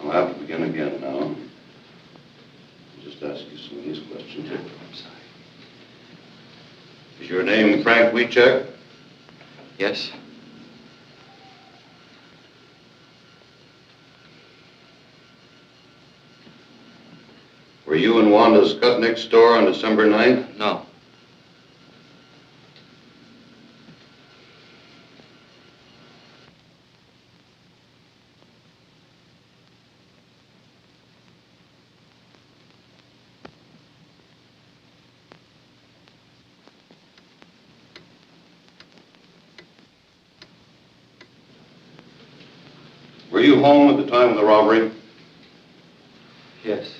I'll have to begin again now. I'll just ask you some of these questions. I'm sorry. Is your name Frank Wiechek? Yes. Were you in Wanda Skutnik's store on December 9th? No. Were you home at the time of the robbery? Yes.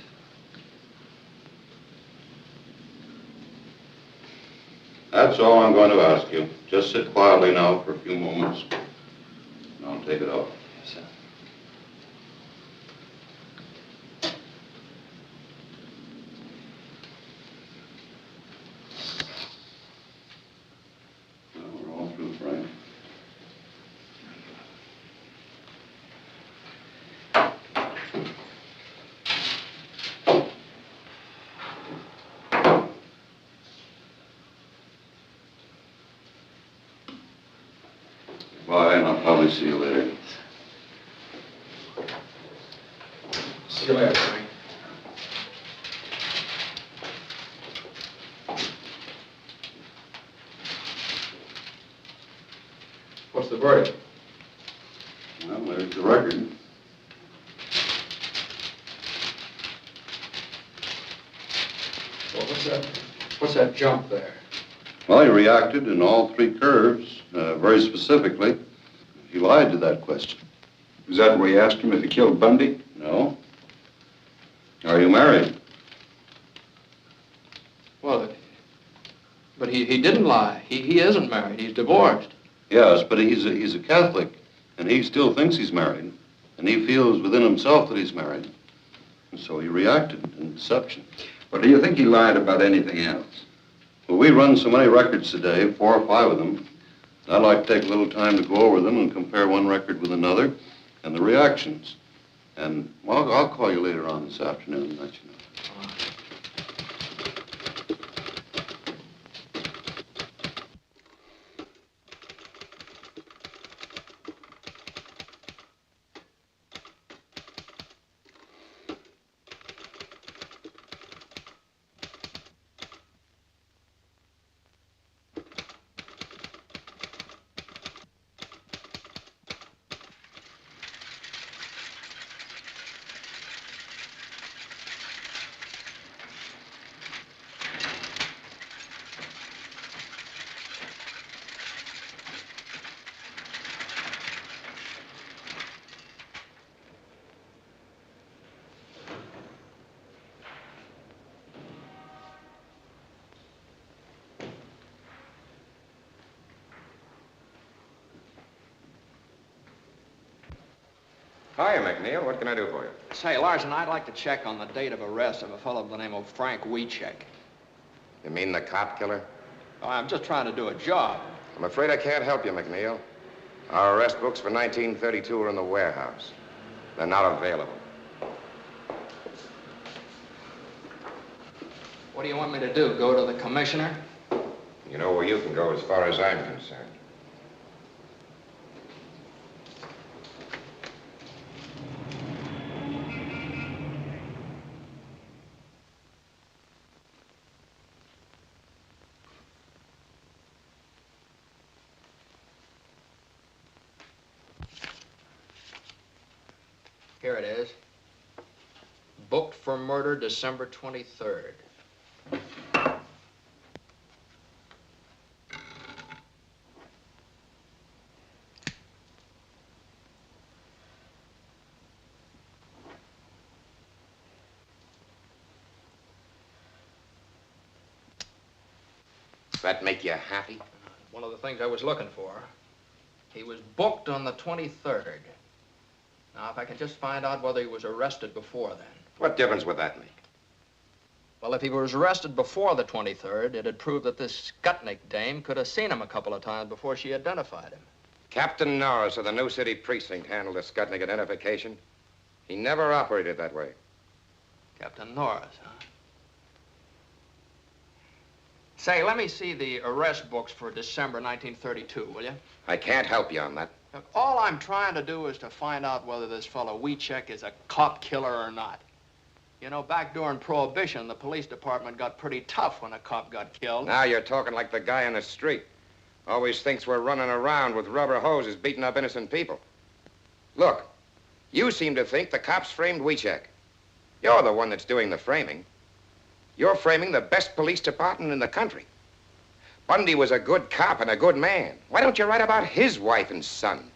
That's all I'm going to ask you. Just sit quietly now for a few moments, and I'll take it off. Yes, sir. Well, we're all through, Frank. Bye, and I'll probably see you later. See you later, Frank. What's the verdict? Well, there's the record. Well, what's that jump there? Well, he reacted in all three curves, very specifically. He lied to that question. Is that where you asked him if he killed Bundy? No. Are you married? Well, but he didn't lie. He isn't married. He's divorced. Yes, but he's a Catholic, and he still thinks he's married, and he feels within himself that he's married. And so he reacted in deception. But do you think he lied about anything else? Well, we run so many records today, 4 or 5 of them. I'd like to take a little time to go over them and compare one record with another and the reactions. And, well, I'll call you later on this afternoon and let you know. Hi, McNeal. What can I do for you? Say, Larson, I'd like to check on the date of arrest of a fellow by the name of Frank Wiechek. You mean the cop killer? Oh, I'm just trying to do a job. I'm afraid I can't help you, McNeal. Our arrest books for 1932 are in the warehouse. They're not available. What do you want me to do, go to the commissioner? You know where you can go as far as I'm concerned. Here it is. Booked for murder December 23rd. Does that make you happy? One of the things I was looking for. He was booked on the 23rd. Now, if I can just find out whether he was arrested before then. What difference would that make? Well, if he was arrested before the 23rd, it'd prove that this Skutnik dame could have seen him a couple of times before she identified him. Captain Norris of the New City Precinct handled the Skutnik identification. He never operated that way. Captain Norris, huh? Say, let me see the arrest books for December 1932, will you? I can't help you on that. Look, all I'm trying to do is to find out whether this fellow Wiechek is a cop killer or not. You know, back during Prohibition, the police department got pretty tough when a cop got killed. Now you're talking like the guy in the street. Always thinks we're running around with rubber hoses beating up innocent people. Look, you seem to think the cops framed Wiechek. You're the one that's doing the framing. You're framing the best police department in the country. Bundy was a good cop and a good man. Why don't you write about his wife and son?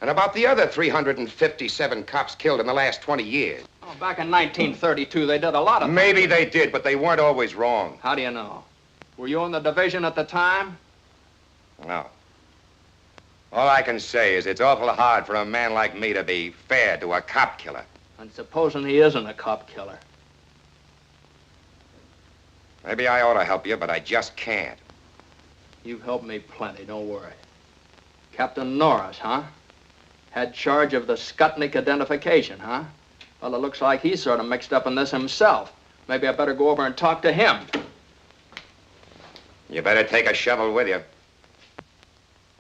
And about the other 357 cops killed in the last 20 years? Oh, back in 1932, they did a lot of... Maybe they did, but they weren't always wrong. How do you know? Were you in the division at the time? No. All I can say is it's awful hard for a man like me to be fair to a cop killer. And supposing he isn't a cop killer? Maybe I ought to help you, but I just can't. You've helped me plenty, don't worry. Captain Norris, huh? Had charge of the Skutnik identification, huh? Well, it looks like he's sort of mixed up in this himself. Maybe I better go over and talk to him. You better take a shovel with you.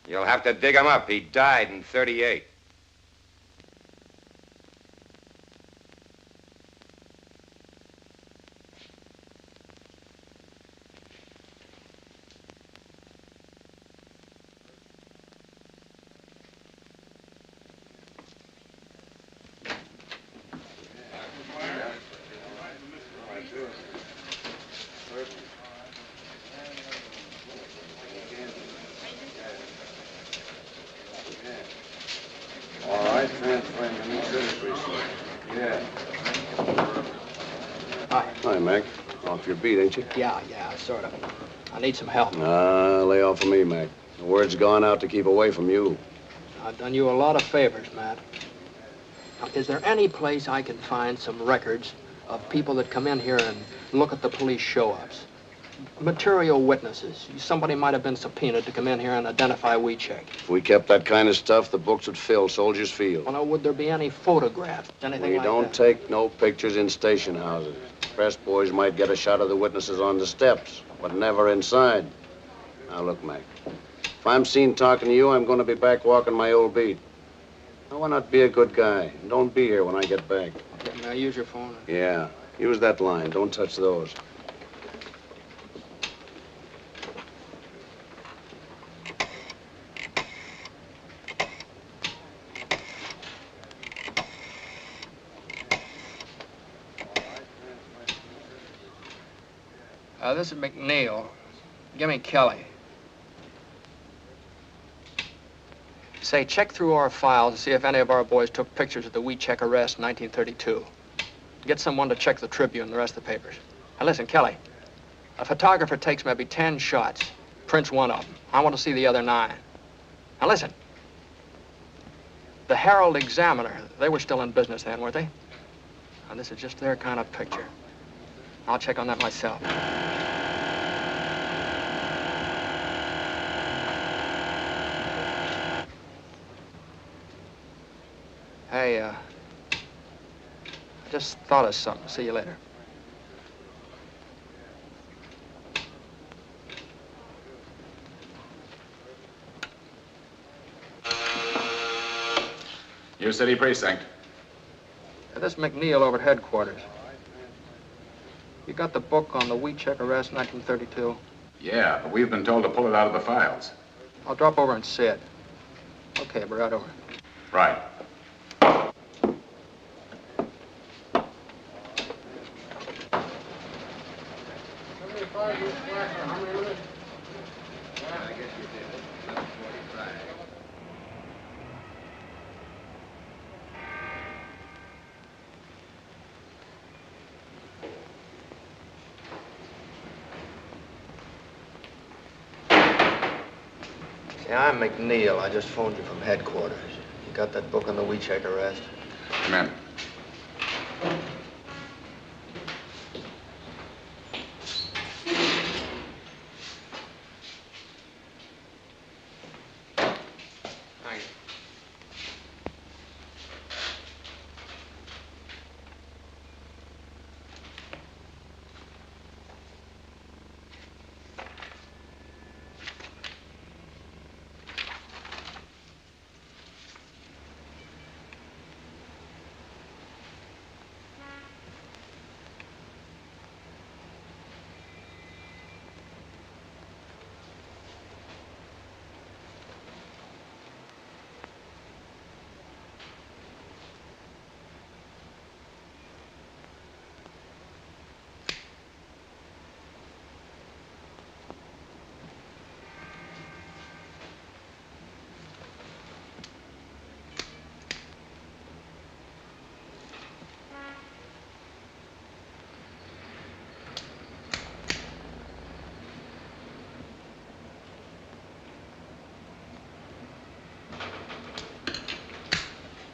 You'll have to dig him up. He died in 38. All right, transferring the new citizenry. Yeah. Hi, Mac. Off your beat, ain't you? Yeah, sort of. I need some help. Lay off of me, Mac. The word's gone out to keep away from you. I've done you a lot of favors, Matt. Now, is there any place I can find some records of people that come in here and look at the police show-ups? Material witnesses. Somebody might have been subpoenaed to come in here and identify Weechek. If we kept that kind of stuff, the books would fill Soldiers Field. Well, now, would there be any photographs? Anything We like don't that? take no pictures in station houses. Press boys might get a shot of the witnesses on the steps, but never inside. Now, look, Mac. If I'm seen talking to you, I'm going to be back walking my old beat. Now, why not be a good guy? And don't be here when I get back. Okay, may I use your phone? Yeah, use that line. Don't touch those. This is McNeal. Give me Kelly. Say, check through our files to see if any of our boys took pictures of the Weechek arrest in 1932. Get someone to check the Tribune and the rest of the papers. Now listen, Kelly, a photographer takes maybe 10 shots, prints one of them. I want to see the other 9. Now listen, the Herald Examiner, they were still in business then, weren't they? Now this is just their kind of picture. I'll check on that myself. Hey, I just thought of something. See you later. Your city precinct. This is McNeal over at headquarters. You got the book on the Weechek arrest in 1932? Yeah, but we've been told to pull it out of the files. I'll drop over and see it. Okay, we're right over. Right. Yeah, I'm McNeal. I just phoned you from headquarters. You got that book on the Weechek arrest? Come in. Thanks.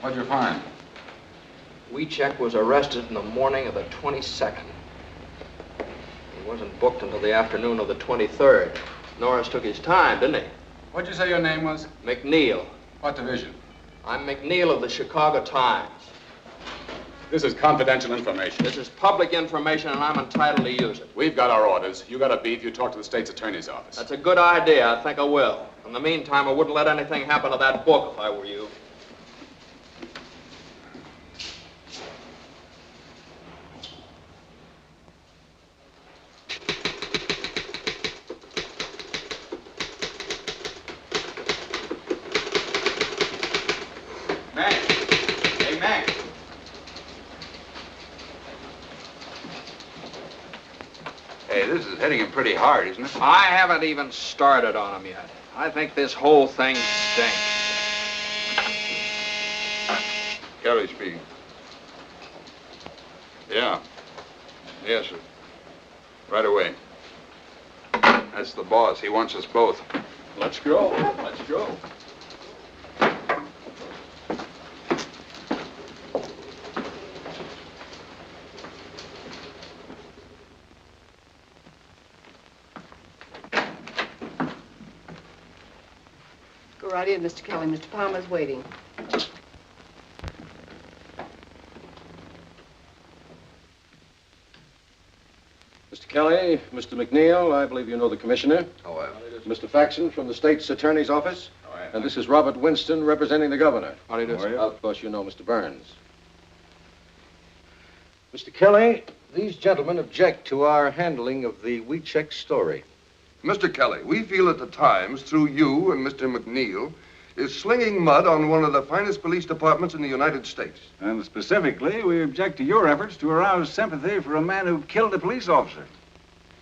What'd you find? Weechek was arrested in the morning of the 22nd. He wasn't booked until the afternoon of the 23rd. Norris took his time, didn't he? What'd you say your name was? McNeal. What division? I'm McNeal of the Chicago Times. This is confidential information. This is public information, and I'm entitled to use it. We've got our orders. You got a beef, you talk to the state's attorney's office. That's a good idea. I think I will. In the meantime, I wouldn't let anything happen to that book if I were you. Mac! Hey, Mac! Hey, this is hitting him pretty hard, isn't it? I haven't even started on him yet. I think this whole thing stinks. Kelly speaking. Yeah. Yes, sir. Right away. That's the boss. He wants us both. Let's go. Let's go. Go right in, Mr. Kelly. Mr. Palmer's waiting. Mr. Kelly, Mr. McNeal, I believe you know the commissioner. Oh, well. Mr. Faxon from the state's attorney's office. And this is Robert Winston representing the governor. How do you do, sir? Of course, you know Mr. Burns. Mr. Kelly, these gentlemen object to our handling of the WeCheck story. Mr. Kelly, we feel that the Times, through you and Mr. McNeal, is slinging mud on one of the finest police departments in the United States. And specifically, we object to your efforts to arouse sympathy for a man who killed a police officer.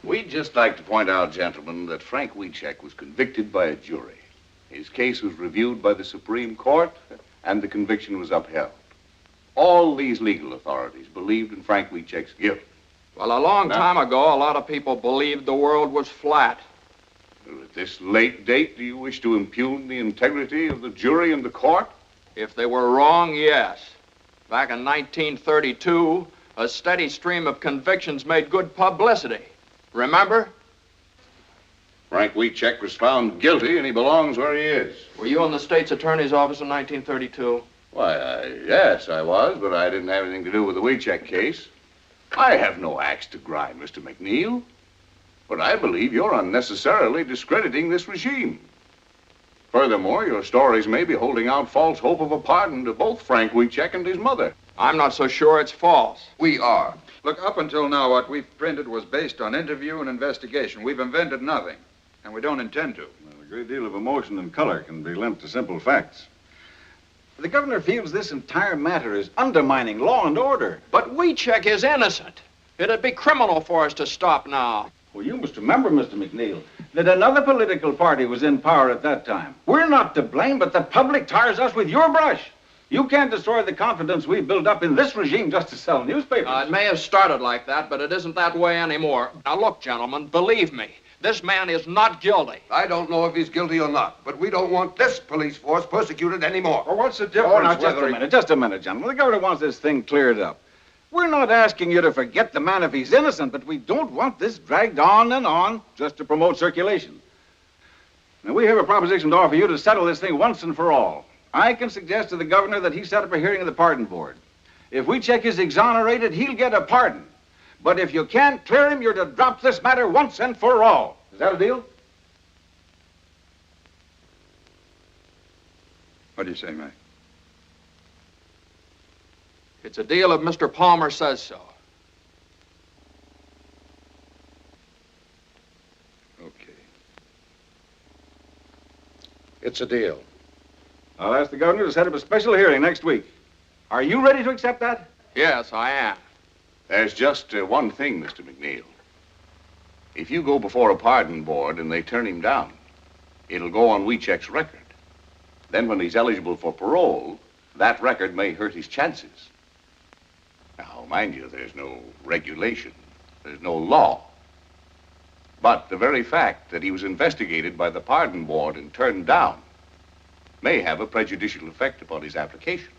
We'd just like to point out, gentlemen, that Frank Wiechek was convicted by a jury. His case was reviewed by the Supreme Court, and the conviction was upheld. All these legal authorities believed in Frank Wiechek's guilt. Well, a long time ago, a lot of people believed the world was flat. At this late date, do you wish to impugn the integrity of the jury and the court? If they were wrong, yes. Back in 1932, a steady stream of convictions made good publicity. Remember? Frank Wiechek was found guilty, and he belongs where he is. Were you in the state's attorney's office in 1932? Why, yes, I was, but I didn't have anything to do with the Wiechek case. I have no axe to grind, Mr. McNeal. But I believe you're unnecessarily discrediting this regime. Furthermore, your stories may be holding out false hope of a pardon to both Frank Wiechek and his mother. I'm not so sure it's false. We are. Look, up until now, what we've printed was based on interview and investigation. We've invented nothing, and we don't intend to. Well, a great deal of emotion and color can be lent to simple facts. The governor feels this entire matter is undermining law and order. But Wiechek is innocent. It'd be criminal for us to stop now. Well, you must remember, Mr. McNeal, that another political party was in power at that time. We're not to blame, but the public tires us with your brush. You can't destroy the confidence we built up in this regime just to sell newspapers. It may have started like that, but it isn't that way anymore. Now, look, gentlemen, believe me, this man is not guilty. I don't know if he's guilty or not, but we don't want this police force persecuted anymore. Well, what's the difference? Oh, now, just a minute, gentlemen. The governor wants this thing cleared up. We're not asking you to forget the man if he's innocent, but we don't want this dragged on and on just to promote circulation. Now, we have a proposition to offer you to settle this thing once and for all. I can suggest to the governor that he set up a hearing of the pardon board. If Wiechek is exonerated, he'll get a pardon. But if you can't clear him, you're to drop this matter once and for all. Is that a deal? What do you say, Mac? It's a deal if Mr. Palmer says so. Okay. It's a deal. I'll ask the governor to set up a special hearing next week. Are you ready to accept that? Yes, I am. There's just one thing, Mr. McNeal. If you go before a pardon board and they turn him down, it'll go on Wiechek's record. Then when he's eligible for parole, that record may hurt his chances. Now, mind you, there's no regulation. There's no law. But the very fact that he was investigated by the pardon board and turned down may have a prejudicial effect upon his application.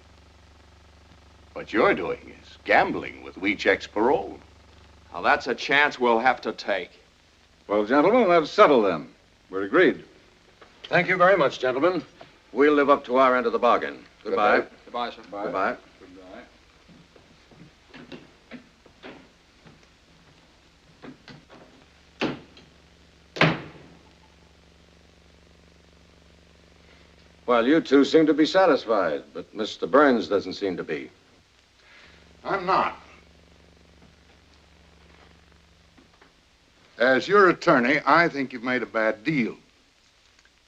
What you're doing is gambling with Wiechek's parole. Now, that's a chance we'll have to take. Well, gentlemen, that's settled then. We're agreed. Thank you very much, gentlemen. We'll live up to our end of the bargain. Goodbye. Goodbye, sir. Goodbye. Well, you two seem to be satisfied, but Mr. Burns doesn't seem to be. I'm not. As your attorney, I think you've made a bad deal.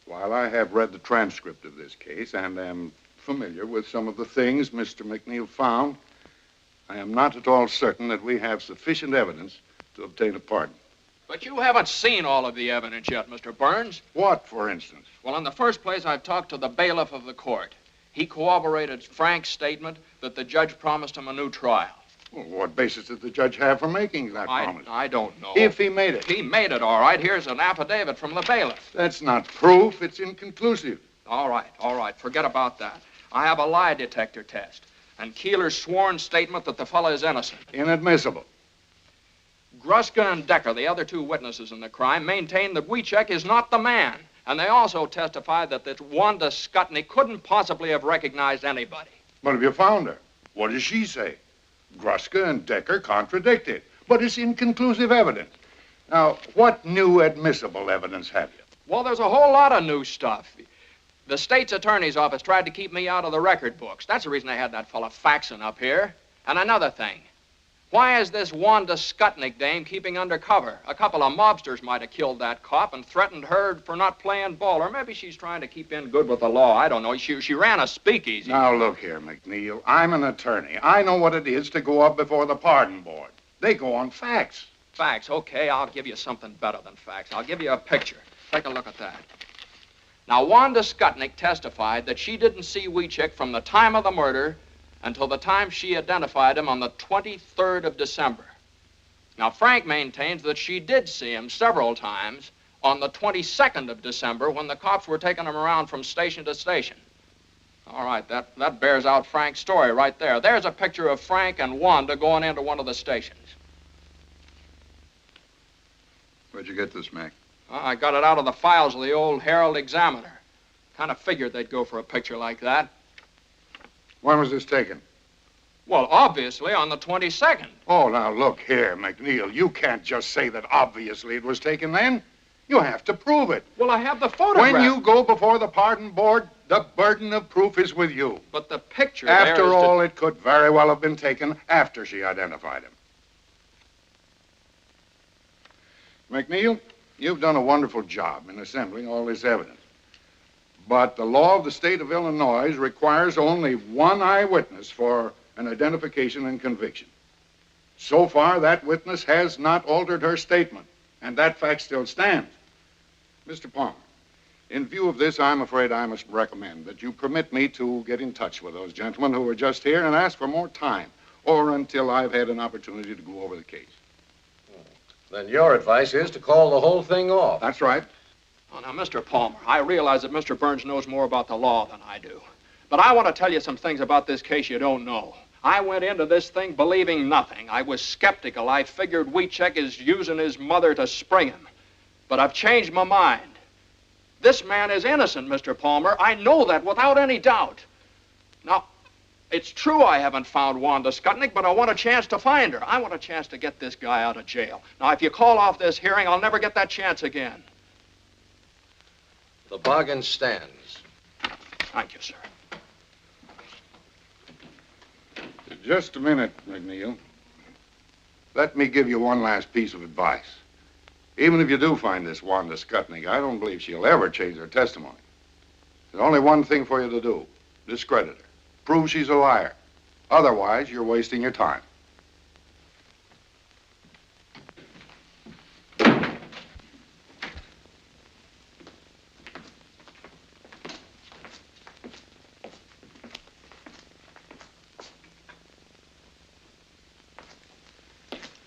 While I have read the transcript of this case and am familiar with some of the things Mr. McNeal found, I am not at all certain that we have sufficient evidence to obtain a pardon. But you haven't seen all of the evidence yet, Mr. Burns. What, for instance? Well, in the first place, I've talked to the bailiff of the court. He corroborated Frank's statement that the judge promised him a new trial. Well, what basis did the judge have for making that promise? I don't know. If he made it. He made it, all right. Here's an affidavit from the bailiff. That's not proof. It's inconclusive. All right. Forget about that. I have a lie detector test. And Keeler's sworn statement that the fellow is innocent. Inadmissible. Gruska and Decker, the other two witnesses in the crime, maintain that Wiecek is not the man. And they also testified that this Wanda Skutnik couldn't possibly have recognized anybody. But have you found her? What does she say? Gruska and Decker contradict it. But it's inconclusive evidence. Now, what new admissible evidence have you? Well, there's a whole lot of new stuff. The state's attorney's office tried to keep me out of the record books. That's the reason I had that fella faxing up here. And another thing. Why is this Wanda Skutnik dame keeping undercover? A couple of mobsters might have killed that cop and threatened her for not playing ball. Or maybe she's trying to keep in good with the law. I don't know. She ran a speakeasy. Now, look here, McNeal. I'm an attorney. I know what it is to go up before the pardon board. They go on facts. Facts? Okay, I'll give you something better than facts. I'll give you a picture. Take a look at that. Now, Wanda Skutnik testified that she didn't see Wiecek from the time of the murder until the time she identified him on the 23rd of December. Now, Frank maintains that she did see him several times on the 22nd of December when the cops were taking him around from station to station. All right, that bears out Frank's story right there. There's a picture of Frank and Wanda going into one of the stations. Where'd you get this, Mac? I got it out of the files of the old Herald Examiner. Kind of figured they'd go for a picture like that. When was this taken? Well, obviously on the 22nd. Oh, now look here, McNeal. You can't just say that obviously it was taken then. You have to prove it. Well, I have the photograph. When you go before the pardon board, the burden of proof is with you. But the picture After all, it could very well have been taken after she identified him. McNeal, you've done a wonderful job in assembling all this evidence. But the law of the state of Illinois requires only one eyewitness for an identification and conviction. So far, that witness has not altered her statement, and that fact still stands. Mr. Palmer, in view of this, I'm afraid I must recommend that you permit me to get in touch with those gentlemen who were just here and ask for more time, or until I've had an opportunity to go over the case. Then your advice is to call the whole thing off. That's right. Oh, now, Mr. Palmer, I realize that Mr. Burns knows more about the law than I do. But I want to tell you some things about this case you don't know. I went into this thing believing nothing. I was skeptical. I figured Wiecek is using his mother to spring him. But I've changed my mind. This man is innocent, Mr. Palmer. I know that without any doubt. Now, it's true I haven't found Wanda Skutnik, but I want a chance to find her. I want a chance to get this guy out of jail. Now, if you call off this hearing, I'll never get that chance again. The bargain stands. Thank you, sir. Just a minute, McNeal. Let me give you one last piece of advice. Even if you do find this Wanda Skutnik, I don't believe she'll ever change her testimony. There's only one thing for you to do. Discredit her. Prove she's a liar. Otherwise, you're wasting your time.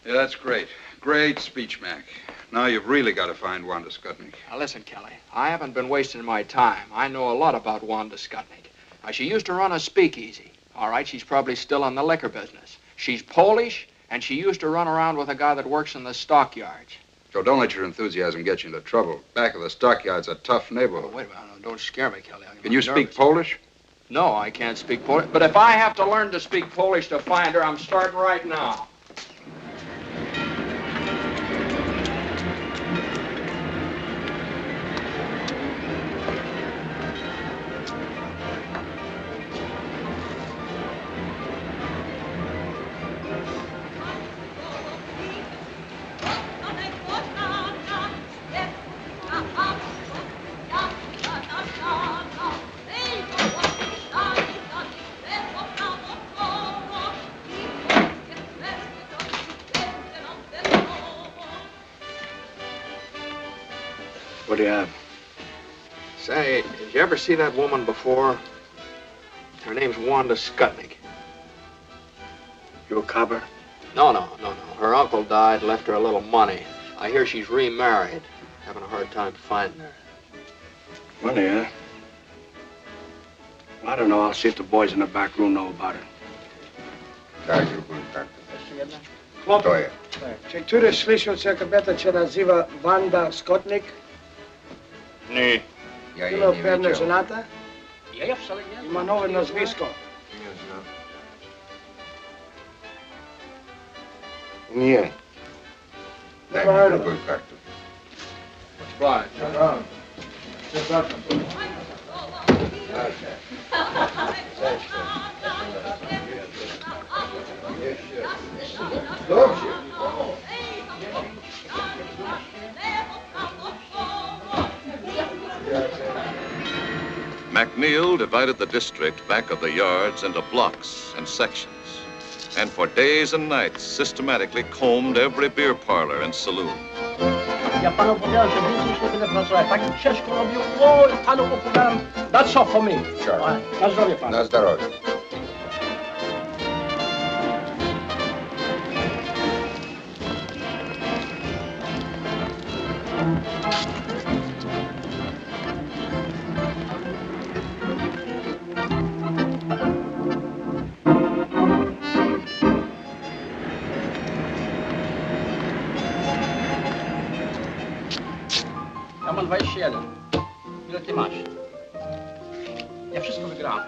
Yeah, that's great. Great speech, Mac. Now you've really got to find Wanda Skutnik. Now, listen, Kelly. I haven't been wasting my time. I know a lot about Wanda Skutnik. Now, she used to run a speakeasy. All right, she's probably still in the liquor business. She's Polish, and she used to run around with a guy that works in the stockyards. So don't let your enthusiasm get you into trouble. Back of the stockyard's a tough neighborhood. Oh, wait a minute. No, don't scare me, Kelly. Can you speak Polish? No, I can't speak Polish. But if I have to learn to speak Polish to find her, I'm starting right now. What do you have? Say, did you ever see that woman before? Her name's Wanda Skutnik. You a copper? No. Her uncle died, left her a little money. I hear she's remarried. Having a hard time finding her. Money, huh? I don't know. I'll see if the boys in the back room know about it. To je. Czy któryś słyszał, że kobieta się nazywa Wanda Skutnik? Nie. Ja jej Była nie pewna widział. żenata? Ja wcale nie. I ma nowe nazwisko. Nie. Daj mi drugą kartę. Przepraszam. Dobrze. McNeal divided the district back of the yards into blocks and sections, and for days and nights systematically combed every beer parlor and saloon. Ja panu powiedziałem, że więcej już nie będę pracować. Tak ciężko robił. O, panu opowiadam. That's all for me. Sure. Na zdrowie panu. Na zdrowie. Ja mam 21. Ile ty masz? Ja wszystko wygrałem.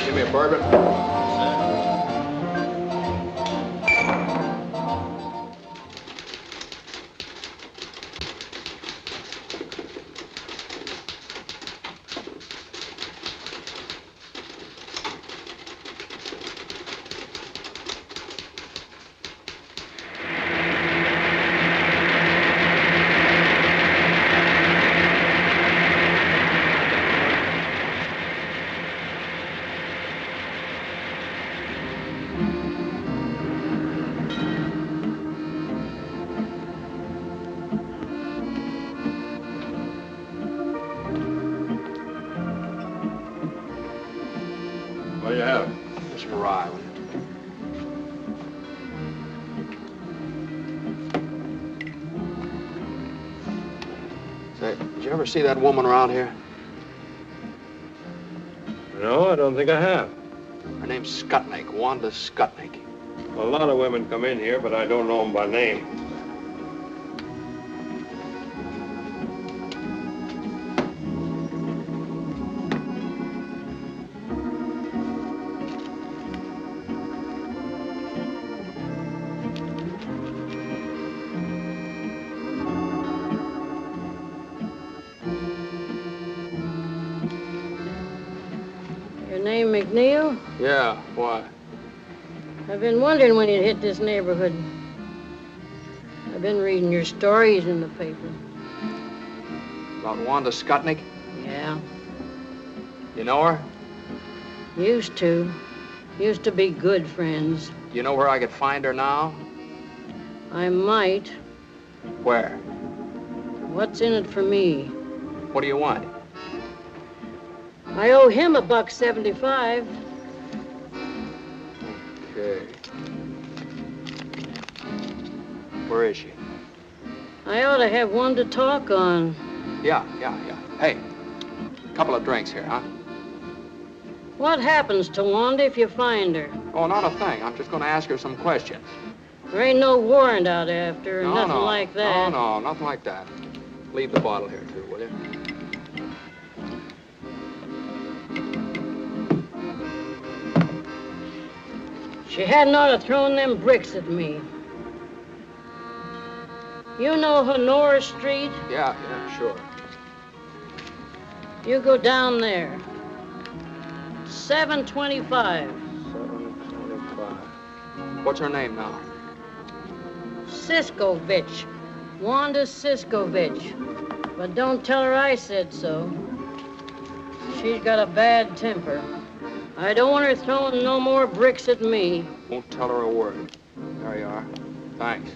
Give me a bourbon. What do you have? Just a rye. Say, did you ever see that woman around here? No, I don't think I have. Her name's Skutnik, Wanda Skutnik. A lot of women come in here, but I don't know them by name. Your name McNeal? Yeah, why? I've been wondering when you'd hit this neighborhood. I've been reading your stories in the paper. About Wanda Skutnik? Yeah. You know her? Used to. Used to be good friends. You know where I could find her now? I might. Where? What's in it for me? What do you want? I owe him $1.75. Okay. Where is she? I ought to have one to talk on. Yeah. Hey, couple of drinks here, huh? What happens to Wanda if you find her? Oh, not a thing. I'm just going to ask her some questions. There ain't no warrant out after her, No, nothing no. like that. No, nothing like that. Leave the bottle here, too, will you? She hadn't ought to thrown them bricks at me. You know Honora Street? Yeah, sure. You go down there. 725. 725. What's her name now? Siskovich. Wanda Siskovich. But don't tell her I said so. She's got a bad temper. I don't want her throwing no more bricks at me. Won't tell her a word. There you are. Thanks.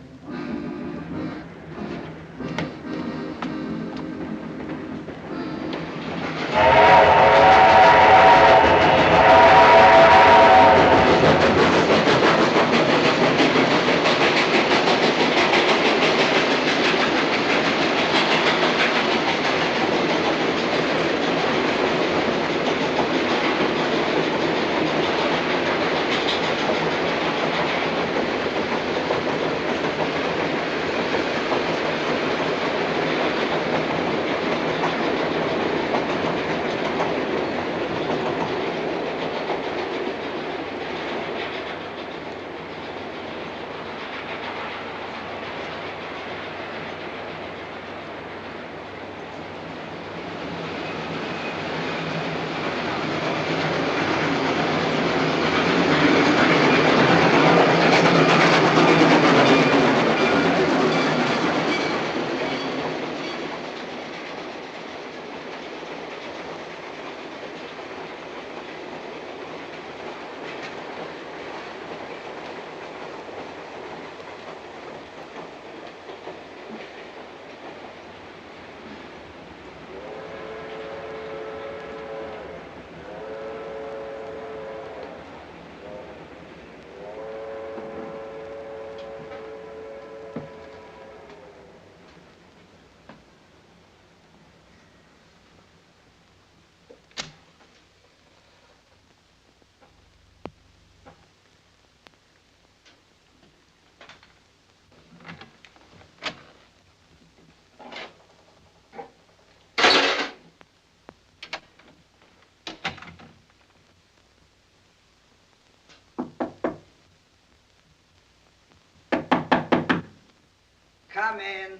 Come in.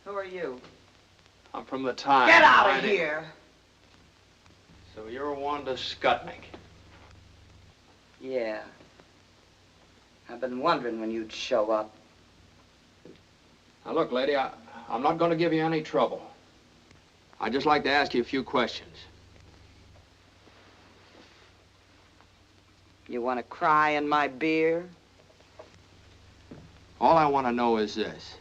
Who are you? I'm from the Times. Get out of here! So you're Wanda Skutnik. Yeah. I've been wondering when you'd show up. Now, look, lady, I'm not going to give you any trouble. I'd just like to ask you a few questions. You want to cry in my beer? All I want to know is this.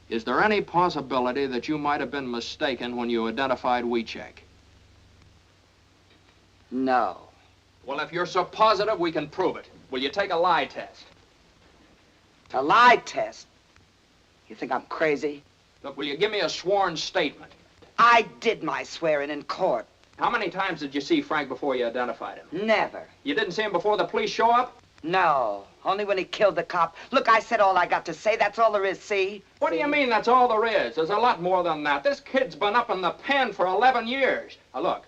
Is there any possibility that you might have been mistaken when you identified Wiecek? No. Well, if you're so positive, we can prove it. Will you take a lie test? A lie test? You think I'm crazy? Look, will you give me a sworn statement? I did my swearing in court. How many times did you see Frank before you identified him? Never. You didn't see him before the police show up? No, only when he killed the cop. Look, I said all I got to say. That's all there is, see? What do you mean that's all there is? There's a lot more than that. This kid's been up in the pen for 11 years. Now, look,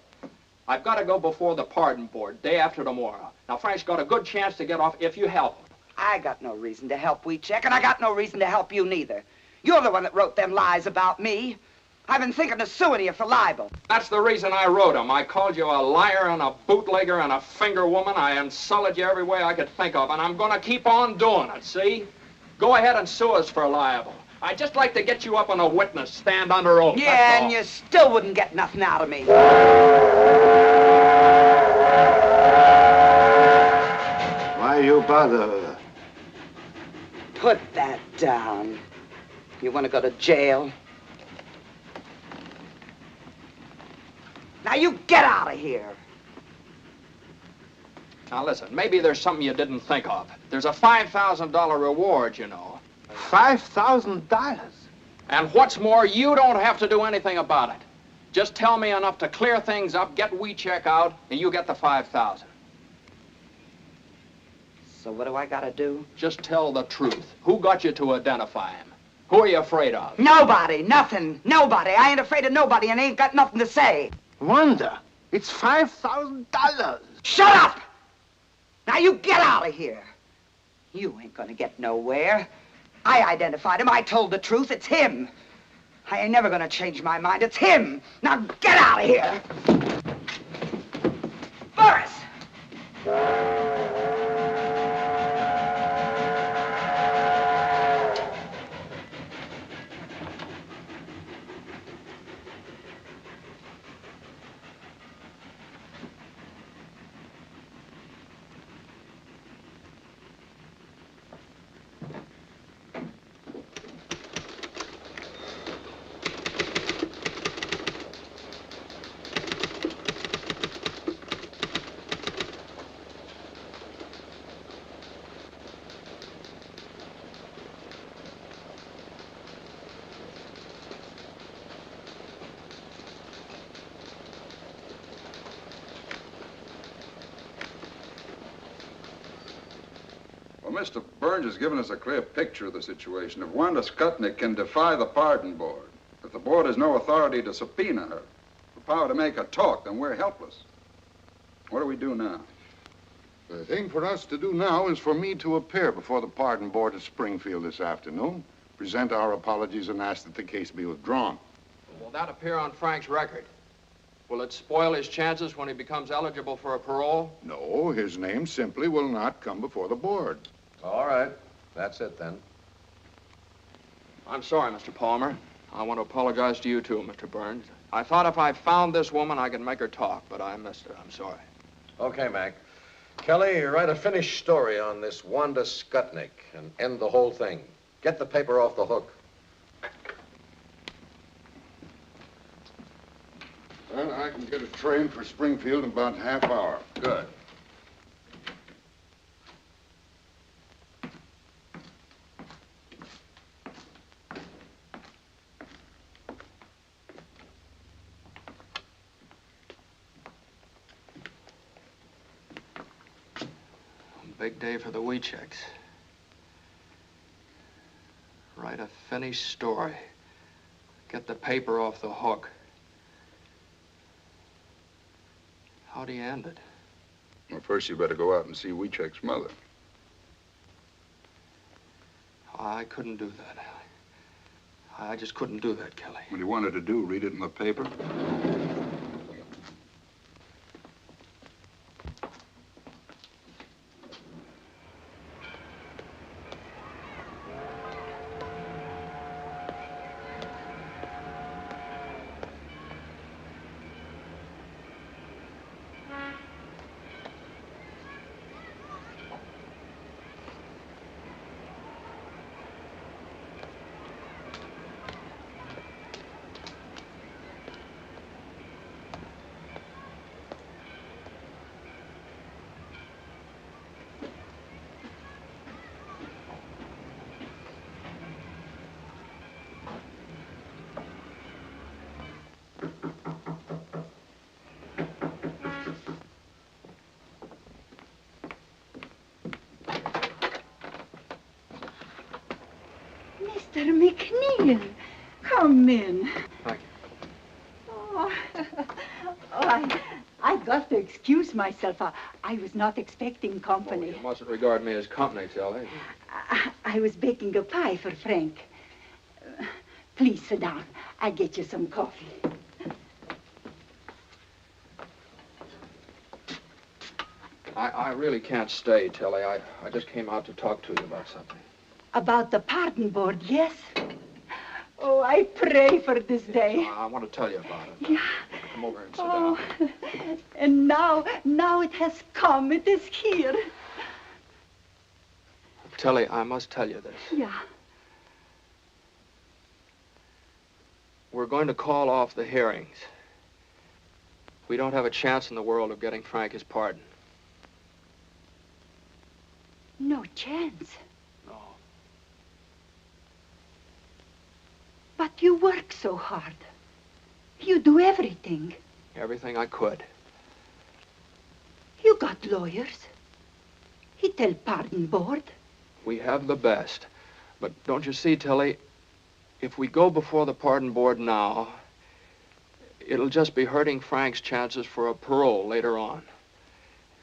I've got to go before the pardon board day after tomorrow. Now, Frank's got a good chance to get off if you help him. I got no reason to help Wiecek, and I got no reason to help you neither. You're the one that wrote them lies about me. I've been thinking of suing you for libel. That's the reason I wrote them. I called you a liar and a bootlegger and a finger woman. I insulted you every way I could think of, and I'm going to keep on doing it, see? Go ahead and sue us for libel. I'd just like to get you up on a witness stand under oath. Yeah, and you still wouldn't get nothing out of me. Why you bother? Put that down. You want to go to jail? Now you get out of here. Now listen, maybe there's something you didn't think of. There's a $5,000 reward, you know. $5,000? And what's more, you don't have to do anything about it. Just tell me enough to clear things up, get Wiecek out, and you get the $5,000. So what do I gotta do? Just tell the truth. Who got you to identify him? Who are you afraid of? Nobody, nothing, nobody. I ain't afraid of nobody and ain't got nothing to say. Wanda, it's $5,000. Shut up! Now you get out of here. You ain't gonna get nowhere. I identified him. I told the truth. It's him. I ain't never gonna change my mind. It's him. Now get out of here. Boris! Well, Mr. Burns has given us a clear picture of the situation. If Wanda Skutnik can defy the pardon board, if the board has no authority to subpoena her, the power to make her talk, then we're helpless. What do we do now? The thing for us to do now is for me to appear before the pardon board at Springfield this afternoon, present our apologies, and ask that the case be withdrawn. Will that appear on Frank's record? Will it spoil his chances when he becomes eligible for a parole? No, his name simply will not come before the board. All right. That's it, then. I'm sorry, Mr. Palmer. I want to apologize to you, too, Mr. Burns. I thought if I found this woman, I could make her talk, but I missed her. I'm sorry. Okay, Mac. Kelly, write a finished story on this Wanda Skutnik and end the whole thing. Get the paper off the hook. Well, I can get a train for Springfield in about half hour. Good. Big day for the Weechecks. Write a finished story. Get the paper off the hook. How do you end it? Well, first you better go out and see Weechek's mother. I couldn't do that. I just couldn't do that, Kelly. What do you want her to do, read it in the paper? Mr. McNeal, come in. Thank you. I got to excuse myself. I was not expecting company. You mustn't regard me as company, Kelly. I was baking a pie for Frank. Please sit down. I'll get you some coffee. I really can't stay, Tilly. I just came out to talk to you about something. About the pardon board, yes? Oh, I pray for this day. I want to tell you about it. Yeah. Come over and sit down. And now it has come. It is here. Tilly, I must tell you this. Yeah. We're going to call off the hearings. We don't have a chance in the world of getting Frank his pardon. No chance. No. But you work so hard. You do everything. Everything I could. You got lawyers. It tell Pardon Board. We have the best. But don't you see, Tilly, if we go before the Pardon Board now, it'll just be hurting Frank's chances for a parole later on.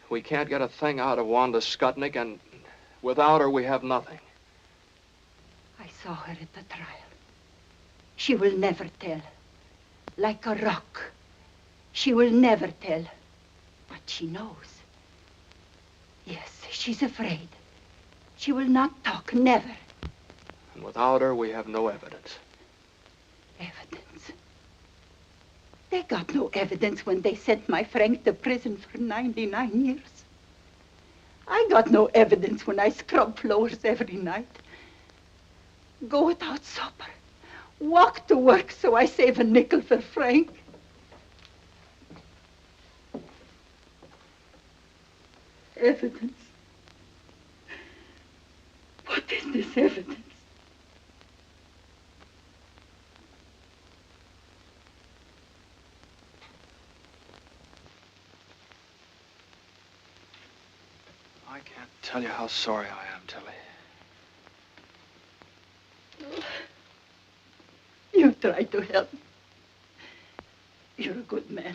We can't get a thing out of Wanda Skutnik, and without her, we have nothing. I saw her at the trial. She will never tell. Like a rock. She will never tell. But she knows. Yes, she's afraid. She will not talk, never. And without her, we have no evidence. Evidence? They got no evidence when they sent my Frank to prison for 99 years. I got no evidence when I scrub floors every night. Go without supper. Walk to work so I save a nickel for Frank. Evidence? What is this evidence? I can't tell you how sorry I am, Tilly. You try to help. You're a good man.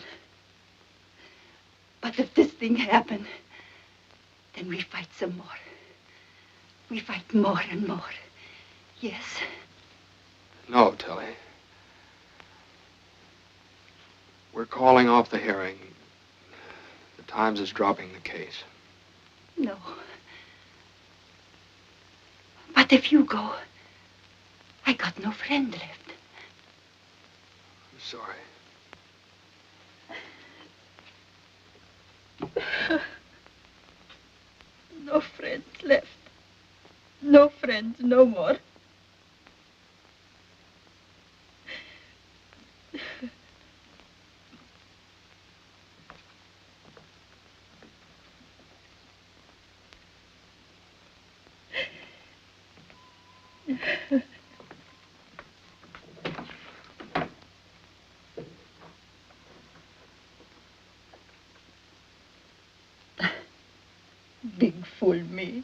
But if this thing happened, then we fight some more. We fight more and more. Yes? No, Tilly. We're calling off the hearing. The Times is dropping the case. No. But if you go, I got no friend left. I'm sorry. No friends left. No friends no more. Big fool me.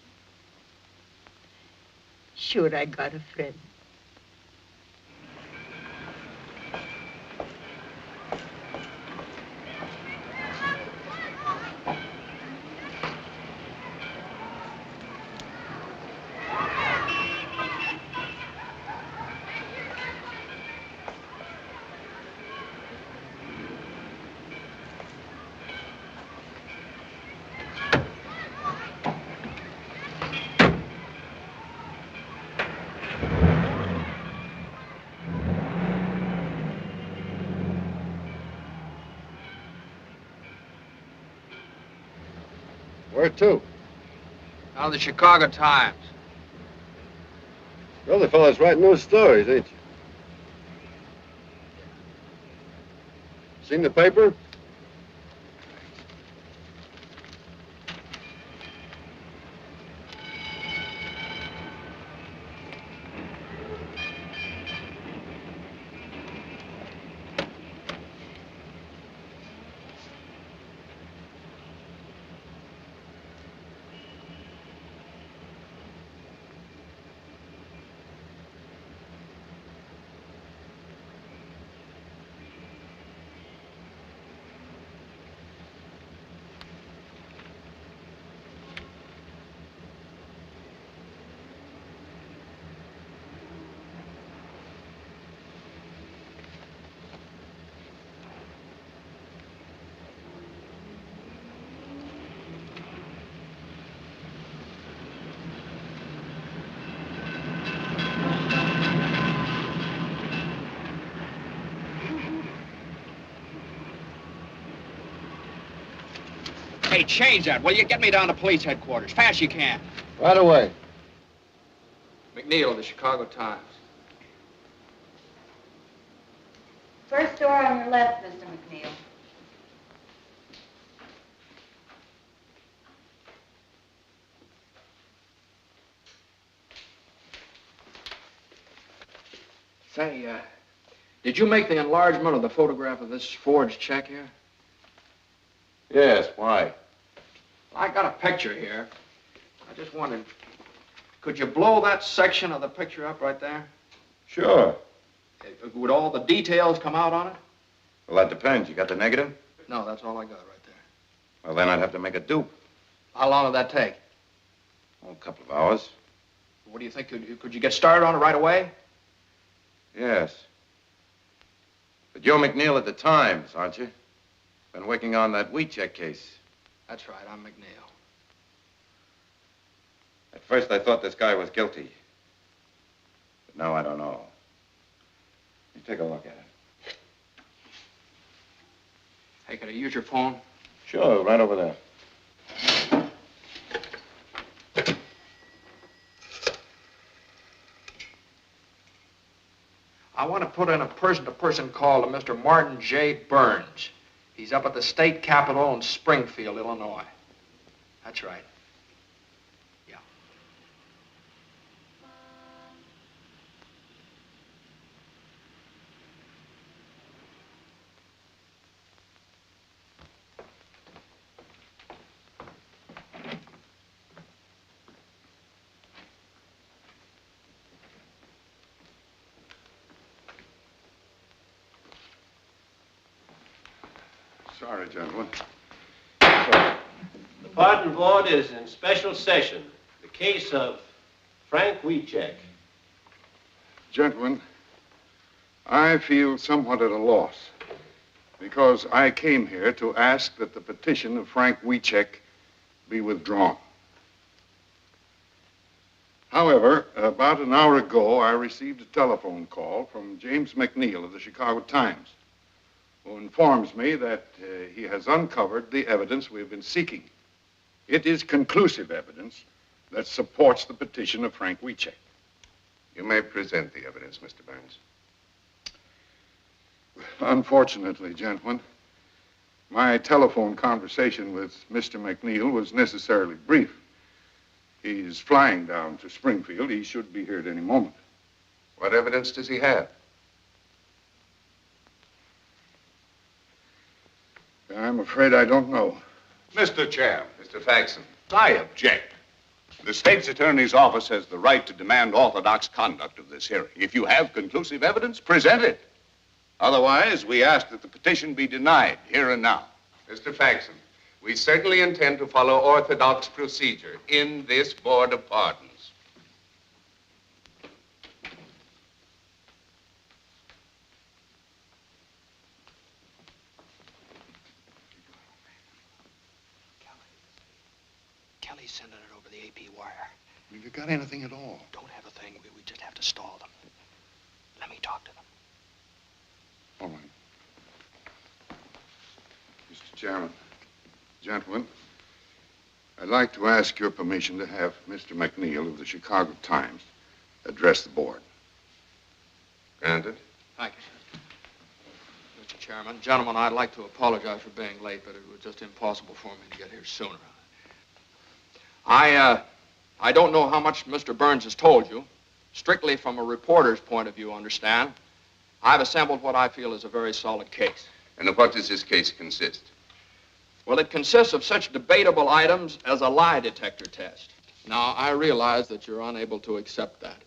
Sure, I got a friend. Where to? Now the Chicago Times. You're the fellas writing those stories, ain't you? Seen the paper? Hey, change that, will you? Get me down to police headquarters. Fast you can. Right away. McNeal of the Chicago Times. First door on your left, Mr. McNeal. Say, did you make the enlargement of the photograph of this forged check here? Yes, why? I got a picture here. I just wondered, could you blow that section of the picture up right there? Sure. Would all the details come out on it? Well, that depends. You got the negative? No, that's all I got right there. Well, then I'd have to make a dupe. How long would that take? Oh, a couple of hours. What do you think? Could you get started on it right away? Yes. But you're McNeal at the Times, aren't you? Been working on that wheat check case. That's right, I'm McNeal. At first, I thought this guy was guilty. But now I don't know. You take a look at it. Hey, could I use your phone? Sure, right over there. I want to put in a person-to-person call to Mr. Martin J. Burns. He's up at the state capitol in Springfield, Illinois. That's right. Yeah. Sorry, gentlemen. The pardon board is in special session. The case of Frank Wieczek. Gentlemen, I feel somewhat at a loss because I came here to ask that the petition of Frank Wieczek be withdrawn. However, about an hour ago, I received a telephone call from James McNeal of the Chicago Times, who informs me that he has uncovered the evidence we've been seeking. It is conclusive evidence that supports the petition of Frank Wieczek. You may present the evidence, Mr. Burns. Unfortunately, gentlemen, my telephone conversation with Mr. McNeal was necessarily brief. He's flying down to Springfield. He should be here at any moment. What evidence does he have? I'm afraid I don't know. Mr. Chair. Mr. Faxon. I object. The state's attorney's office has the right to demand orthodox conduct of this hearing. If you have conclusive evidence, present it. Otherwise, we ask that the petition be denied here and now. Mr. Faxon, we certainly intend to follow orthodox procedure in this Board of Pardons. Kelly's sending it over the AP wire. Have you got anything at all? Don't have a thing. We just have to stall them. Let me talk to them. All right. Mr. Chairman, gentlemen, I'd like to ask your permission to have Mr. McNeal of the Chicago Times address the board. Granted. Thank you, sir. Mr. Chairman, gentlemen, I'd like to apologize for being late, but it was just impossible for me to get here sooner. I don't know how much Mr. Burns has told you. Strictly from a reporter's point of view, understand. I've assembled what I feel is a very solid case. And of what does this case consist? Well, it consists of such debatable items as a lie detector test. Now, I realize that you're unable to accept that.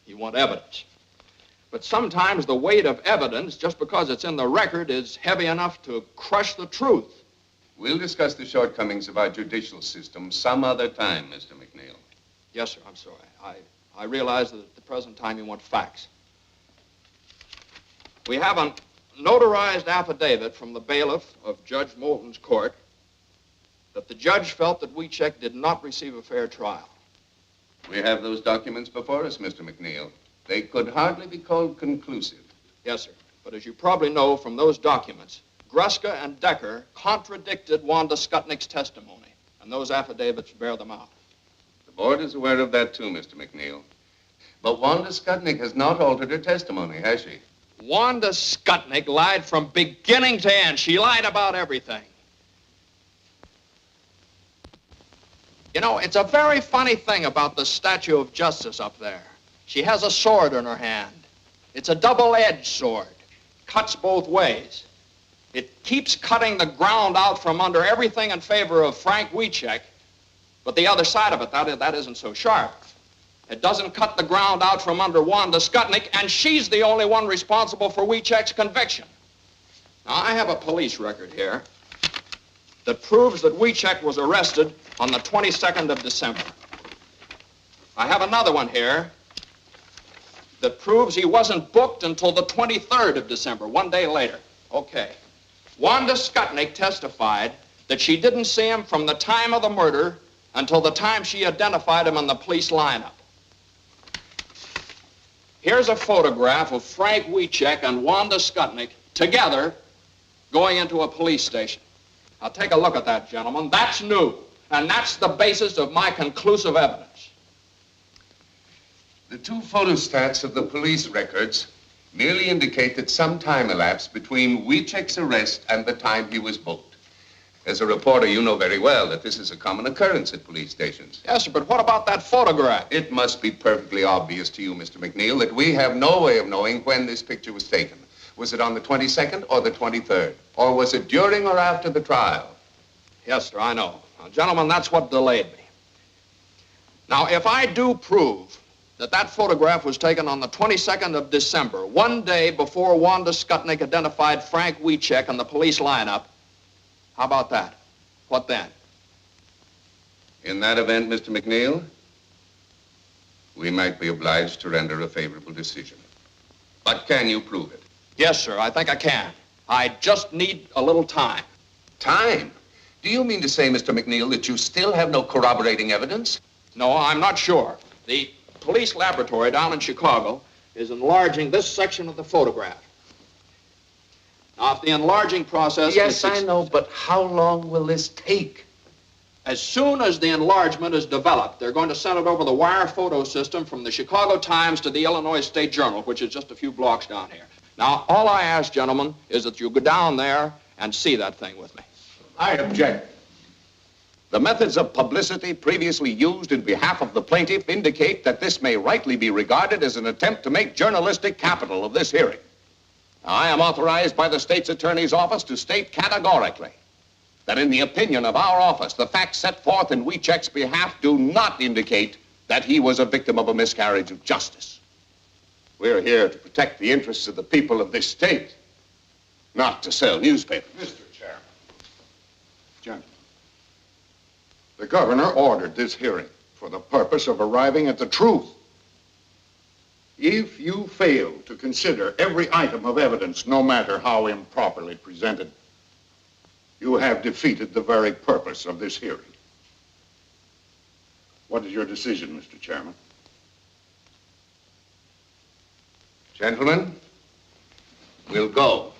You want evidence. But sometimes the weight of evidence, just because it's in the record, is heavy enough to crush the truth. We'll discuss the shortcomings of our judicial system some other time, Mr. McNeal. Yes, sir, I'm sorry. I realize that at the present time you want facts. We have a notarized affidavit from the bailiff of Judge Moulton's court that the judge felt that Wieczek did not receive a fair trial. We have those documents before us, Mr. McNeal. They could hardly be called conclusive. Yes, sir. But as you probably know from those documents, Gruska and Decker contradicted Wanda Skutnik's testimony, and those affidavits bear them out. The board is aware of that, too, Mr. McNeal. But Wanda Skutnik has not altered her testimony, has she? Wanda Skutnik lied from beginning to end. She lied about everything. You know, it's a very funny thing about the Statue of Justice up there. She has a sword in her hand. It's a double-edged sword. Cuts both ways. It keeps cutting the ground out from under everything in favor of Frank Wieczek, But the other side of it, that isn't so sharp. It doesn't cut the ground out from under Wanda Skutnik, and she's the only one responsible for Wiechek's conviction. Now, I have a police record here that proves that Wiechek was arrested on the 22nd of December. I have another one here that proves he wasn't booked until the 23rd of December, 1 day later. Okay. Wanda Skutnik testified that she didn't see him from the time of the murder until the time she identified him in the police lineup. Here's a photograph of Frank Wiechek and Wanda Skutnik together going into a police station. Now take a look at that, gentlemen. That's new, and that's the basis of my conclusive evidence. The two photostats of the police records merely indicate that some time elapsed between Wiechek's arrest and the time he was booked. As a reporter, you know very well that this is a common occurrence at police stations. Yes, sir, but what about that photograph? It must be perfectly obvious to you, Mr. McNeal, that we have no way of knowing when this picture was taken. Was it on the 22nd or the 23rd? Or was it during or after the trial? Yes, sir, I know. Now, gentlemen, that's what delayed me. Now, if I do prove that that photograph was taken on the 22nd of December, 1 day before Wanda Skutnik identified Frank Wiechek in the police lineup, how about that? What then? In that event, Mr. McNeal, we might be obliged to render a favorable decision. But can you prove it? Yes, sir, I think I can. I just need a little time. Time? Do you mean to say, Mr. McNeal, that you still have no corroborating evidence? No, I'm not sure. The police laboratory down in Chicago is enlarging this section of the photograph. Now, if the enlarging process Yes, I know, but how long will this take? As soon as the enlargement is developed, they're going to send it over the wire photo system from the Chicago Times to the Illinois State Journal, which is just a few blocks down here. Now, all I ask, gentlemen, is that you go down there and see that thing with me. I object. The methods of publicity previously used in behalf of the plaintiff indicate that this may rightly be regarded as an attempt to make journalistic capital of this hearing. Now, I am authorized by the state's attorney's office to state categorically that in the opinion of our office, the facts set forth in Wiechek's behalf do not indicate that he was a victim of a miscarriage of justice. We're here to protect the interests of the people of this state, not to sell newspapers. Mr. Chairman. Gentlemen, the governor ordered this hearing for the purpose of arriving at the truth. If you fail to consider every item of evidence, no matter how improperly presented, you have defeated the very purpose of this hearing. What is your decision, Mr. Chairman? Gentlemen, we'll go.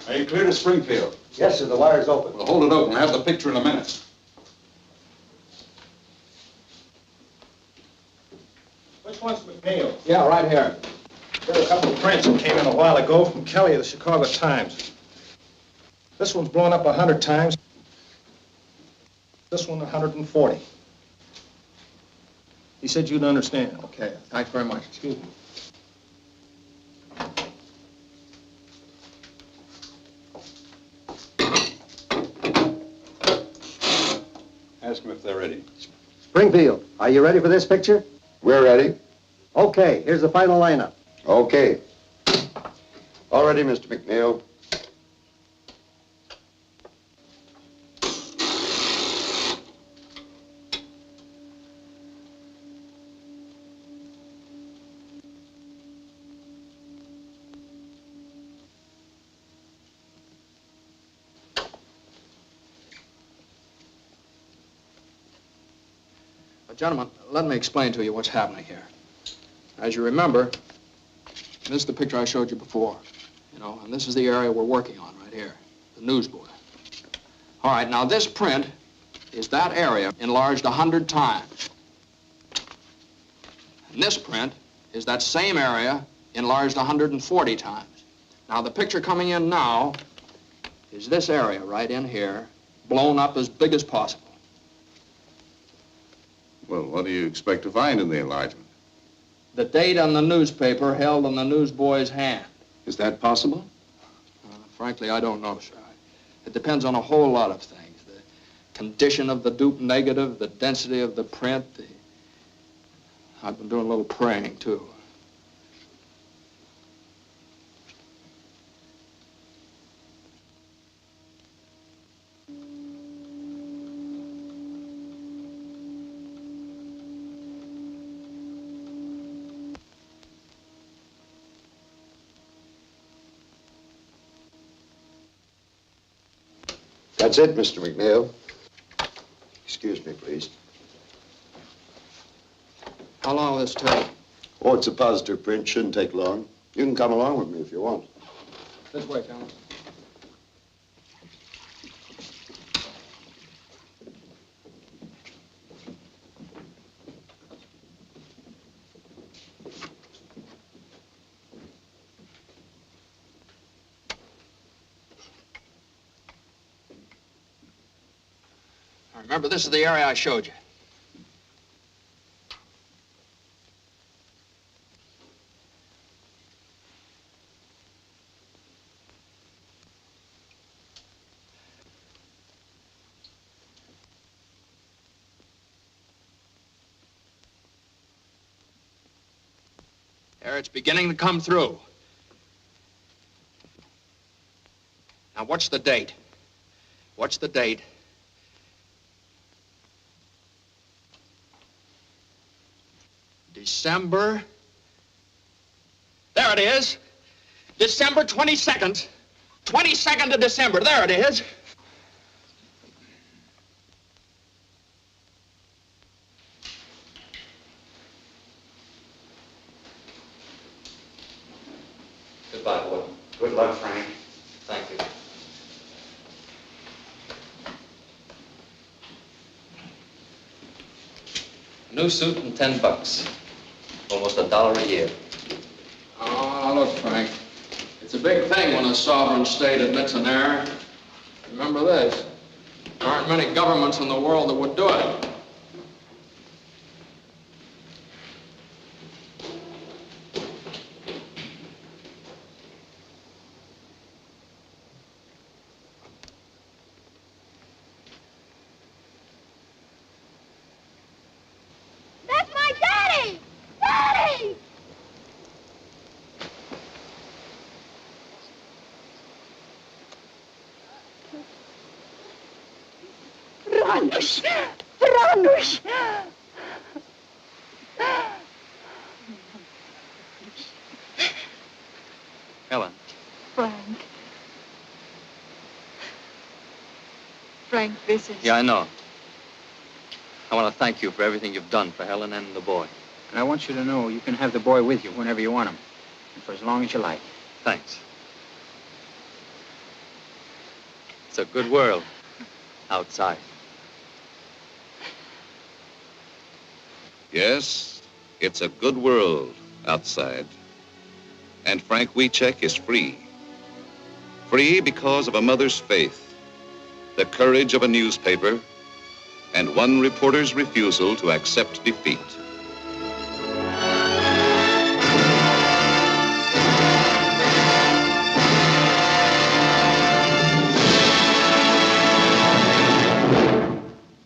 Are you clear to Springfield? Yes, sir, the wire's open. Well, hold it open. I'll have the picture in a minute. Which one's McNeal? Yeah, right here. There are a couple of prints that came in a while ago from Kelly of the Chicago Times. This one's blown up 100 times. This one 140. He said you'd understand. Okay, thanks very much. Excuse me. Ask them if they're ready. Springfield, are you ready for this picture? We're ready. Okay, here's the final lineup. Okay. All ready, Mr. McNeal. Gentlemen, let me explain to you what's happening here. As you remember, this is the picture I showed you before, and this is the area we're working on right here, the newsboy. All right, now this print is that area enlarged 100 times. And this print is that same area enlarged 140 times. Now, the picture coming in now is this area right in here, blown up as big as possible. Well, what do you expect to find in the enlargement? The date on the newspaper held in the newsboy's hand. Is that possible? Frankly, I don't know, sir. It depends on a whole lot of things. condition of the dupe negative, the density of the print. I've been doing a little praying, too. That's it, Mr. McNeal. Excuse me, please. How long will this take? Oh, it's a positive print. Shouldn't take long. You can come along with me if you want. This way, Colonel. Remember, this is the area I showed you. There, it's beginning to come through. Now, what's the date? What's the date? December. There it is. December 22nd. 22nd of December. There it is. Goodbye, boy. Good luck, Frank. Thank you. New suit and $10. Almost $1 a year. Oh, look, Frank. It's a big thing when a sovereign state admits an error. Remember this. There aren't many governments in the world that would do it. That's my daddy! Daddy! Franuś! Franuś! Helen. Frank. Frank, this is... Yeah, I know. I want to thank you for everything you've done for Helen and the boy. And I want you to know you can have the boy with you whenever you want him, and for as long as you like. Thanks. It's a good world outside. Yes, it's a good world outside. And Frank Wiecek is free. Free because of a mother's faith, the courage of a newspaper, and one reporter's refusal to accept defeat.